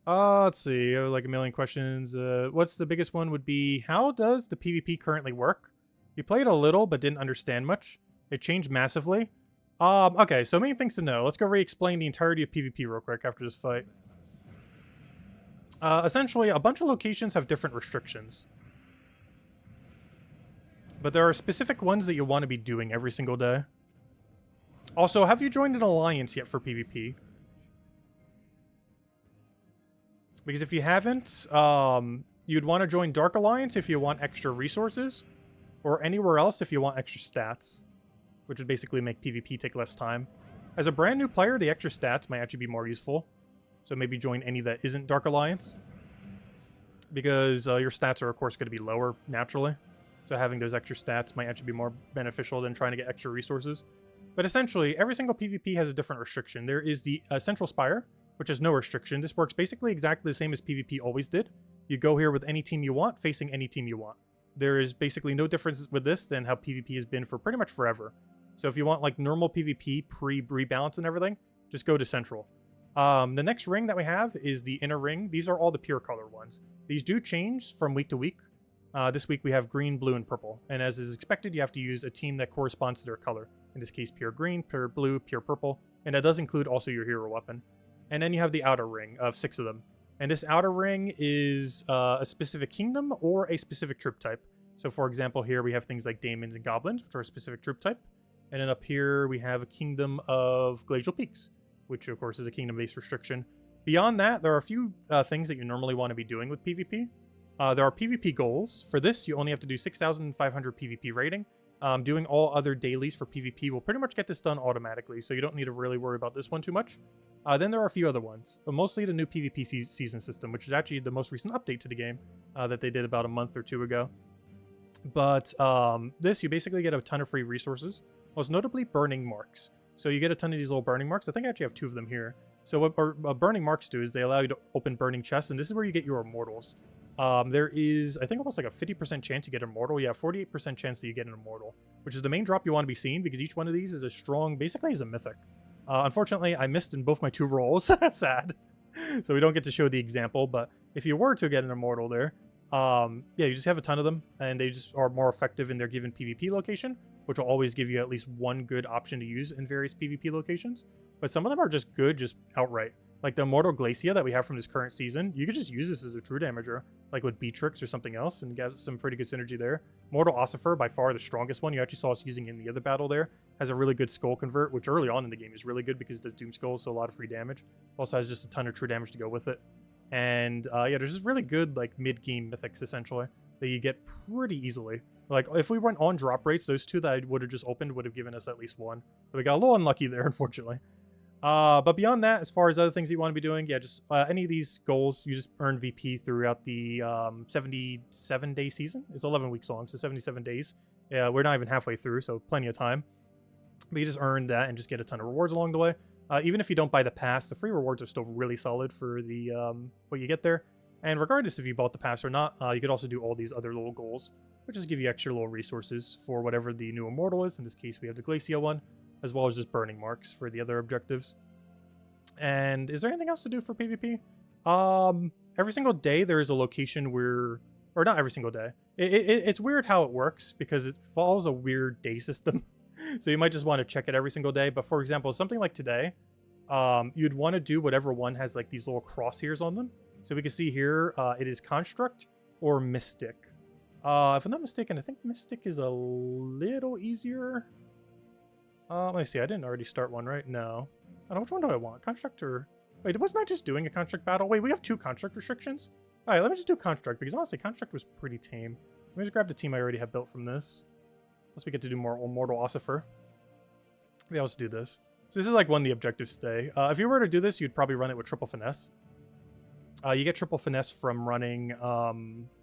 Let's see. Like a million questions. What's the biggest one would be, how does the PvP currently work? You played a little, but didn't understand much. It changed massively. Okay, so main things to know. Let's go re-explain the entirety of PvP real quick after this fight. Essentially, a bunch of locations have different restrictions. But there are specific ones that you want to be doing every single day. Also, have you joined an alliance yet for PvP? Because if you haven't, you'd want to join Dark Alliance if you want extra resources. Or anywhere else if you want extra stats. Which would basically make PvP take less time. As a brand new player, the extra stats might actually be more useful. So maybe join any that isn't Dark Alliance. Because your stats are, of course, going to be lower, naturally. So having those extra stats might actually be more beneficial than trying to get extra resources. But essentially, every single PvP has a different restriction. There is the Central Spire, which has no restriction. This works basically exactly the same as PvP always did. You go here with any team you want, facing any team you want. There is basically no difference with this than how PvP has been for pretty much forever. So if you want like normal PvP, pre-rebalance and everything, just go to Central. The next ring that we have is the Inner Ring. These are all the pure color ones. These do change from week to week. This week we have green, blue, and purple. And as is expected, you have to use a team that corresponds to their color. In this case, pure green, pure blue, pure purple. And that does include also your hero weapon. And then you have the Outer Ring of 6 of them. And this Outer Ring is a specific kingdom or a specific troop type. So for example, here we have things like Daemons and Goblins, which are a specific troop type. And then up here we have a kingdom of Glacial Peaks, which of course is a kingdom-based restriction. Beyond that, there are a few things that you normally want to be doing with PvP. There are PvP goals. For this, you only have to do 6,500 PvP rating. Doing all other dailies for PvP will pretty much get this done automatically, so you don't need to really worry about this one too much. Then there are a few other ones, mostly the new PvP season system, which is actually the most recent update to the game that they did about a month or two ago. But this, you basically get a ton of free resources, most notably burning marks. So you get a ton of these little burning marks. I think I actually have 2 of them here. So what burning marks do is they allow you to open burning chests, and this is where you get your immortals. There is, I think, almost like a 50% chance you get immortal. Yeah, 48% chance that you get an immortal, which is the main drop you want to be seeing because each one of these is as strong, basically as a mythic. Unfortunately, I missed in both my 2 rolls. Sad. So we don't get to show the example, but if you were to get an immortal there, yeah, you just have a ton of them, and they just are more effective in their given PvP location, which will always give you at least one good option to use in various PvP locations. But some of them are just good, just outright. Like the Immortal Glacia that we have from this current season, you could just use this as a true damager, like with Beatrix or something else, and get some pretty good synergy there. Mortal Ossifer, by far the strongest one, you actually saw us using in the other battle there, has a really good skull convert, which early on in the game is really good because it does Doom Skulls, so a lot of free damage. Also has just a ton of true damage to go with it. And yeah, there's just really good like mid-game mythics essentially that you get pretty easily. Like if we went on drop rates, those 2 that I would have just opened would have given us at least 1. But we got a little unlucky there, unfortunately. But beyond that, as far as other things that you want to be doing, yeah, just any of these goals, you just earn VP throughout the 77-day season. It's 11 weeks long, so 77 days. Yeah, we're not even halfway through, so plenty of time. But you just earn that and just get a ton of rewards along the way. Even if you don't buy the pass, the free rewards are still really solid for the what you get there. And regardless if you bought the pass or not, you could also do all these other little goals, which just give you extra little resources for whatever the new immortal is. In this case, we have the Glacia one, as well as just burning marks for the other objectives. And is there anything else to do for PvP? Every single day there is a location where, or not every single day. It's weird how it works because it follows a weird day system. So you might just want to check it every single day. But for example, something like today, you'd want to do whatever one has like these little crosshairs on them. So we can see here, it is Construct or Mystic. If I'm not mistaken, I think Mystic is a little easier. Let me see. I didn't already start one, right? No. I don't know. Which one do I want? Construct or... Wait, wasn't I just doing a Construct battle? Wait, we have 2 Construct restrictions? Alright, let me just do Construct, because honestly, Construct was pretty tame. Let me just grab the team I already have built from this. Unless we get to do more Immortal Ossifer. Maybe I'll just do this. So this is like one of the objectives today. If you were to do this, you'd probably run it with Triple Finesse. You get Triple Finesse from running,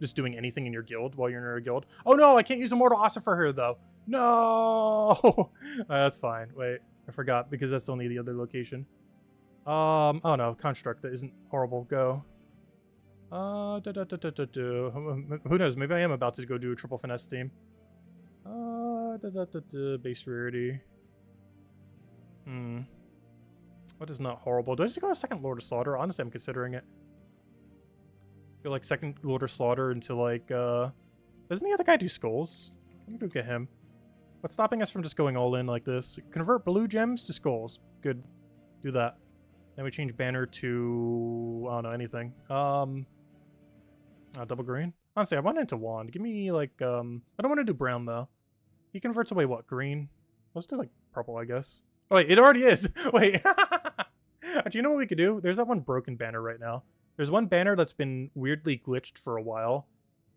just doing anything in your guild while you're in your guild. Oh no, I can't use Immortal Ossifer here though. No! That's fine. Wait, I forgot because that's only the other location. Oh no, Construct, that isn't horrible. Go. Who knows? Maybe I am about to go do a Triple Finesse team. Base rarity. What is not horrible? Do I just go a second Lord of Slaughter? Honestly, I'm considering it. Go like second Lord of Slaughter until like, doesn't the other guy do skulls? Let me go get him. What's stopping us from just going all in like this? Convert blue gems to skulls. Good. Do that. Then we change banner to, I don't know, anything. Double green? Honestly, I want into wand. Give me like, I don't want to do brown though. He converts away what? Green? Let's do like purple, I guess. Oh wait, it already is. Wait. Do you know what we could do? There's that one broken banner right now. There's one banner that's been weirdly glitched for a while,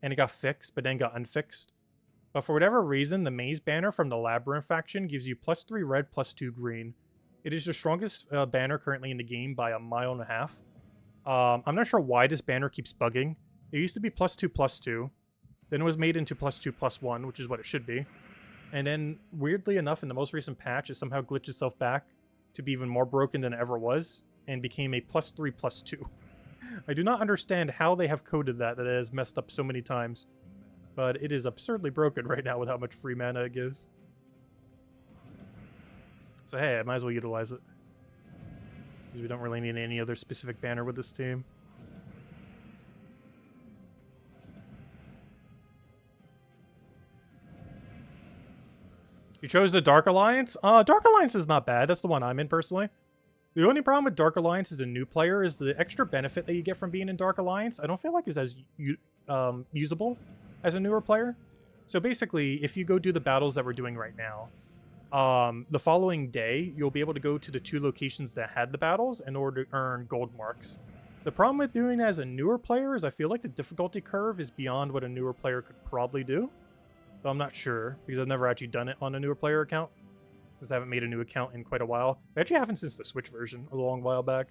and it got fixed, but then got unfixed. But for whatever reason, the Maze banner from the Labyrinth faction gives you +3 red, +2 green. It is the strongest banner currently in the game by 1.5 miles. I'm not sure why this banner keeps bugging. It used to be +2, +2. Then it was made into +2/+1, which is what it should be. And then, weirdly enough, in the most recent patch, it somehow glitched itself back to be even more broken than it ever was, and became a +3/+2. I do not understand how they have coded that it has messed up so many times. But it is absurdly broken right now with how much free mana it gives. So hey, I might as well utilize it. Because we don't really need any other specific banner with this team. You chose the Dark Alliance? Dark Alliance is not bad. That's the one I'm in personally. The only problem with Dark Alliance as a new player is the extra benefit that you get from being in Dark Alliance. I don't feel like is as usable as a newer player. So basically, if you go do the battles that we're doing right now, the following day, you'll be able to go to the 2 locations that had the battles in order to earn gold marks. The problem with doing it as a newer player is I feel like the difficulty curve is beyond what a newer player could probably do. Though I'm not sure, because I've never actually done it on a newer player account. Because I haven't made a new account in quite a while. I actually haven't since the Switch version, a long while back,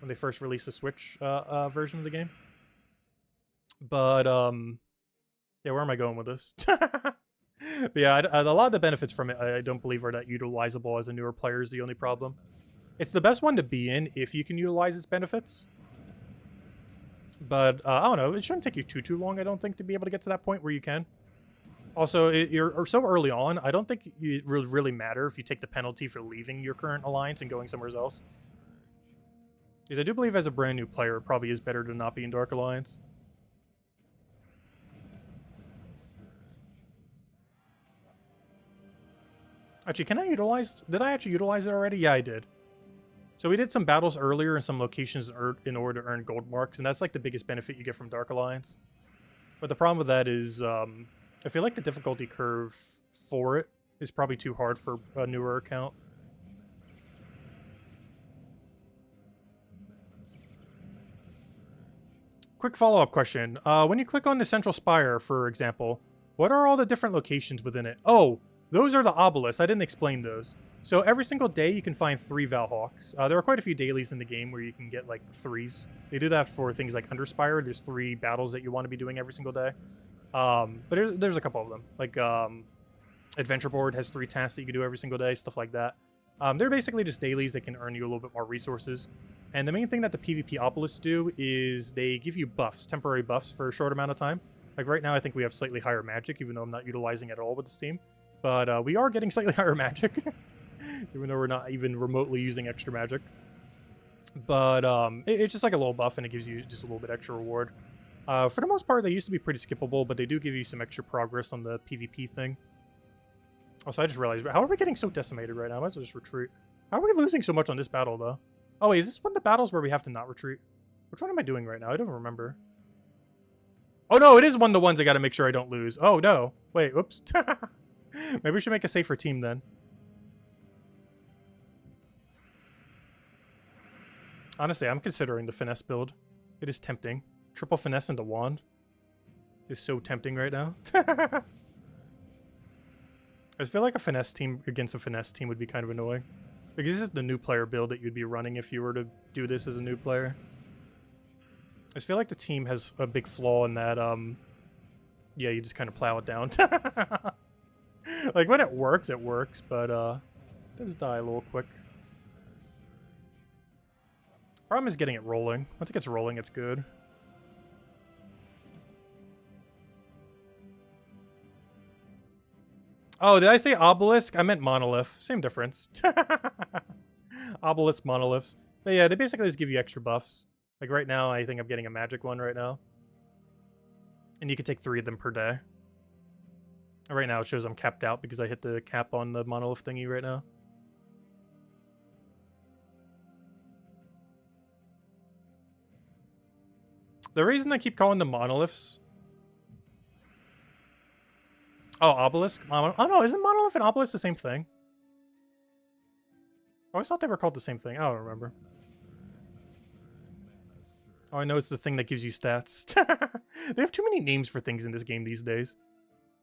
when they first released the Switch version of the game. But, yeah, where am I going with this? But yeah, a lot of the benefits from it, I don't believe are that utilizable as a newer player is the only problem. It's the best one to be in if you can utilize its benefits. But, I don't know, it shouldn't take you too long, I don't think, to be able to get to that point where you can. Also, you're so early on, I don't think it would really matter if you take the penalty for leaving your current alliance and going somewhere else. Because I do believe as a brand new player, it probably is better to not be in Dark Alliance. Actually, can I utilize... Did I actually utilize it already? Yeah, I did. So we did some battles earlier in some locations in order to earn gold marks, and that's like the biggest benefit you get from Dark Alliance. But the problem with that is, I feel like the difficulty curve for it is probably too hard for a newer account. Quick follow-up question. When you click on the Central Spire, for example, what are all the different locations within it? Oh, those are the obelisks. I didn't explain those. So every single day you can find 3 Valhawks. There are quite a few dailies in the game where you can get like 3s. They do that for things like Underspire. There's 3 battles that you want to be doing every single day. But there's a couple of them. Like Adventure Board has 3 tasks that you can do every single day, stuff like that. They're basically just dailies that can earn you a little bit more resources. And the main thing that the PvP obelisks do is they give you buffs, temporary buffs for a short amount of time. Like right now I think we have slightly higher magic, even though I'm not utilizing it at all with this team. But we are getting slightly higher magic, even though we're not even remotely using extra magic. But it's just like a little buff, and it gives you just a little bit extra reward. For the most part, they used to be pretty skippable, but they do give you some extra progress on the PvP thing. Also, I just realized, how are we getting so decimated right now? I might as well just retreat. How are we losing so much on this battle, though? Oh, wait, is this one of the battles where we have to not retreat? Which one am I doing right now? I don't remember. Oh, no, it is one of the ones I gotta make sure I don't lose. Oh, no. Wait, whoops. Maybe we should make a safer team, then. Honestly, I'm considering the finesse build. It is tempting. Triple finesse into wand is so tempting right now. I feel like a finesse team against a finesse team would be kind of annoying. Because this is the new player build that you'd be running if you were to do this as a new player. I just feel like the team has a big flaw in that, yeah, you just kind of plow it down. Like, when it works, but, it does die a little quick. Problem is getting it rolling. Once it gets rolling, it's good. Oh, did I say obelisk? I meant monolith. Same difference. Obelisk, monoliths. But yeah, they basically just give you extra buffs. Like right now, I think I'm getting a magic one right now. And you can take 3 of them per day. Right now it shows I'm capped out because I hit the cap on the monolith thingy right now. The reason I keep calling them monoliths... Oh, obelisk? Oh no, isn't monolith and obelisk the same thing? I always thought they were called the same thing. I don't remember. Oh, I know it's the thing that gives you stats. They have too many names for things in this game these days.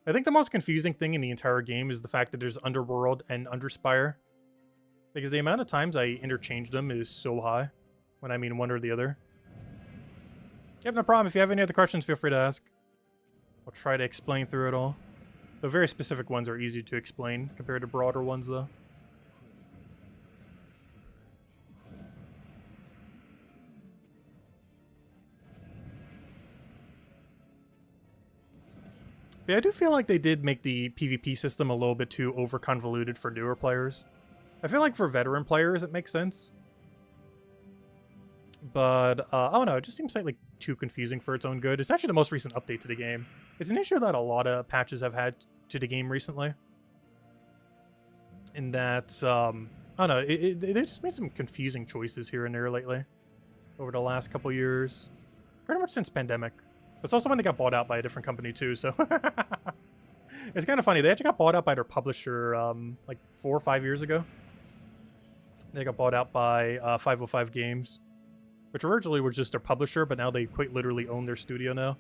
I think the most confusing thing in the entire game is the fact that there's Underworld and Underspire. Because the amount of times I interchange them is so high when I mean one or the other. You have no problem. If you have any other questions, feel free to ask. I'll try to explain through it all. The very specific ones are easy to explain compared to broader ones, though. Yeah, I do feel like they did make the PvP system a little bit too over-convoluted for newer players. I feel like for veteran players, it makes sense. But, I don't know, it just seems slightly too confusing for its own good. It's actually the most recent update to the game. It's an issue that a lot of patches have had to the game recently. In that, I don't know, they just made some confusing choices here and there lately. Over the last couple years. Pretty much since Pandemic. It's also when they got bought out by a different company too, so... It's kind of funny, they actually got bought out by their publisher, like 4 or 5 years ago. They got bought out by 505 Games. Which originally was just their publisher, but now they quite literally own their studio now.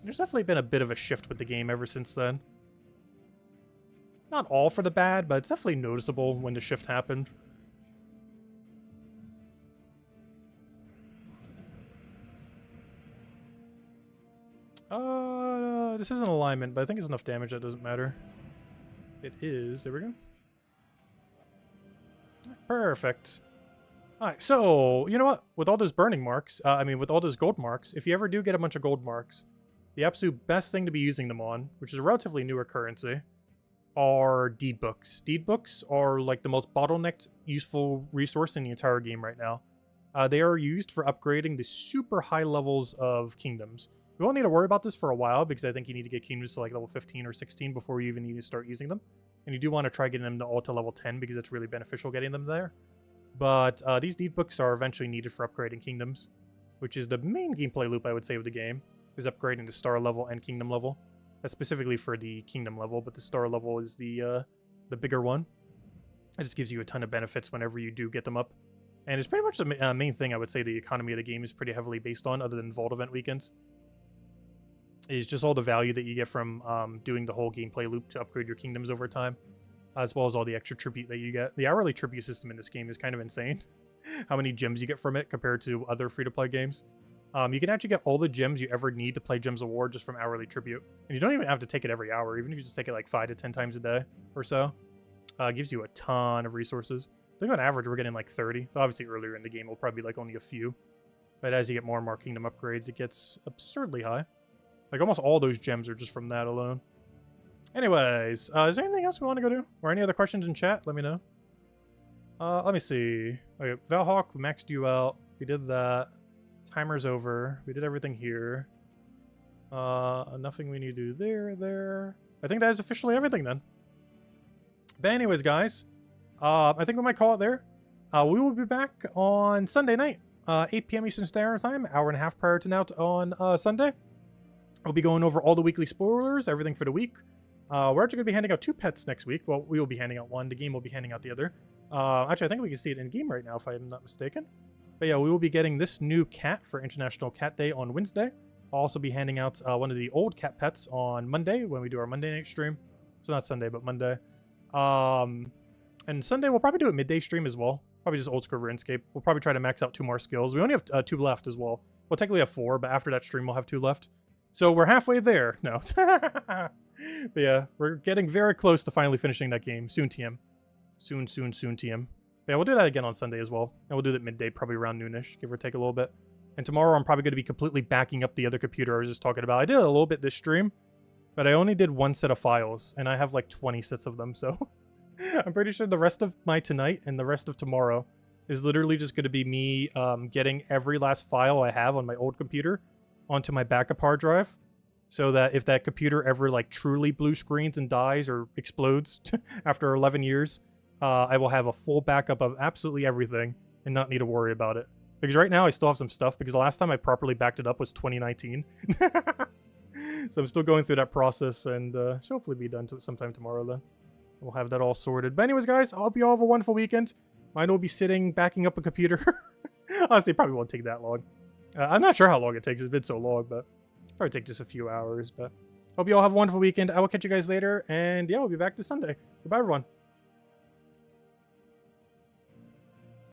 There's definitely been a bit of a shift with the game ever since then. Not all for the bad, but it's definitely noticeable when the shift happened. This isn't alignment, but I think it's enough damage that doesn't matter. It is. There we go. Perfect. Alright, so, you know what? With all those burning marks, with all those gold marks, if you ever do get a bunch of gold marks, the absolute best thing to be using them on, which is a relatively newer currency, are deed books. Deed books are like the most bottlenecked useful resource in the entire game right now. They are used for upgrading the super high levels of kingdoms. We won't need to worry about this for a while because I think you need to get kingdoms to like level 15 or 16 before you even need to start using them. And you do want to try getting them to all to level 10 because it's really beneficial getting them there. But these deed books are eventually needed for upgrading kingdoms, which is the main gameplay loop I would say of the game, is upgrading to star level and kingdom level. That's specifically for the kingdom level, but the star level is the bigger one. It just gives you a ton of benefits whenever you do get them up. And it's pretty much the main thing I would say the economy of the game is pretty heavily based on, other than Vault event weekends. Is just all the value that you get from doing the whole gameplay loop to upgrade your kingdoms over time, as well as all the extra tribute that you get. The hourly tribute system in this game is kind of insane. How many gems you get from it compared to other free-to-play games. You can actually get all the gems you ever need to play Gems of War just from hourly tribute. And you don't even have to take it every hour, even if you just take it like 5 to 10 times a day or so. It gives you a ton of resources. I think on average we're getting like 30. Obviously earlier in the game we'll probably be like only a few. But as you get more and more kingdom upgrades, it gets absurdly high. Like almost all those gems are just from that alone. Anyways, is there anything else we want to go do? Or any other questions in chat? Let me know. Let me see. Okay, Valhawk, we maxed you out. We did that. Timer's over. We did everything here. Nothing we need to do there. I think that is officially everything then. But anyways, guys, I think we might call it there. We will be back on Sunday night, 8 p.m. Eastern Standard Time, hour and a half prior to now on Sunday. We'll be going over all the weekly spoilers, everything for the week. We're actually going to be handing out 2 pets next week. Well, we will be handing out 1. The game will be handing out the other. Actually, I think we can see it in game right now, if I'm not mistaken. But yeah, we will be getting this new cat for International Cat Day on Wednesday. I'll also be handing out one of the old cat pets on Monday when we do our Monday night stream. So not Sunday, but Monday. And Sunday, we'll probably do a midday stream as well. Probably just old school RuneScape. We'll probably try to max out 2 more skills. We only have 2 left as well. We'll technically have 4, but after that stream, we'll have 2 left. So we're halfway there. No. But yeah, we're getting very close to finally finishing that game. Soon, TM. Soon, TM. But yeah, we'll do that again on Sunday as well. And we'll do that midday, probably around noonish, give or take a little bit. And tomorrow, I'm probably going to be completely backing up the other computer I was just talking about. I did a little bit this stream, but I only did 1 set of files, and I have like 20 sets of them, so... I'm pretty sure the rest of my tonight and the rest of tomorrow is literally just going to be me getting every last file I have on my old computer onto my backup hard drive, so that if that computer ever like truly blue screens and dies or explodes after 11 years, I will have a full backup of absolutely everything and not need to worry about it. Because right now I still have some stuff, because the last time I properly backed it up was 2019. So I'm still going through that process, and should hopefully be done sometime tomorrow then. We'll have that all sorted. But anyways, guys, I hope you all have a wonderful weekend. Mine will be sitting, backing up a computer. Honestly, it probably won't take that long. I'm not sure how long it takes. It's been so long, but it'll probably take just a few hours. But hope you all have a wonderful weekend. I will catch you guys later. And yeah, we'll be back this Sunday. Goodbye, everyone.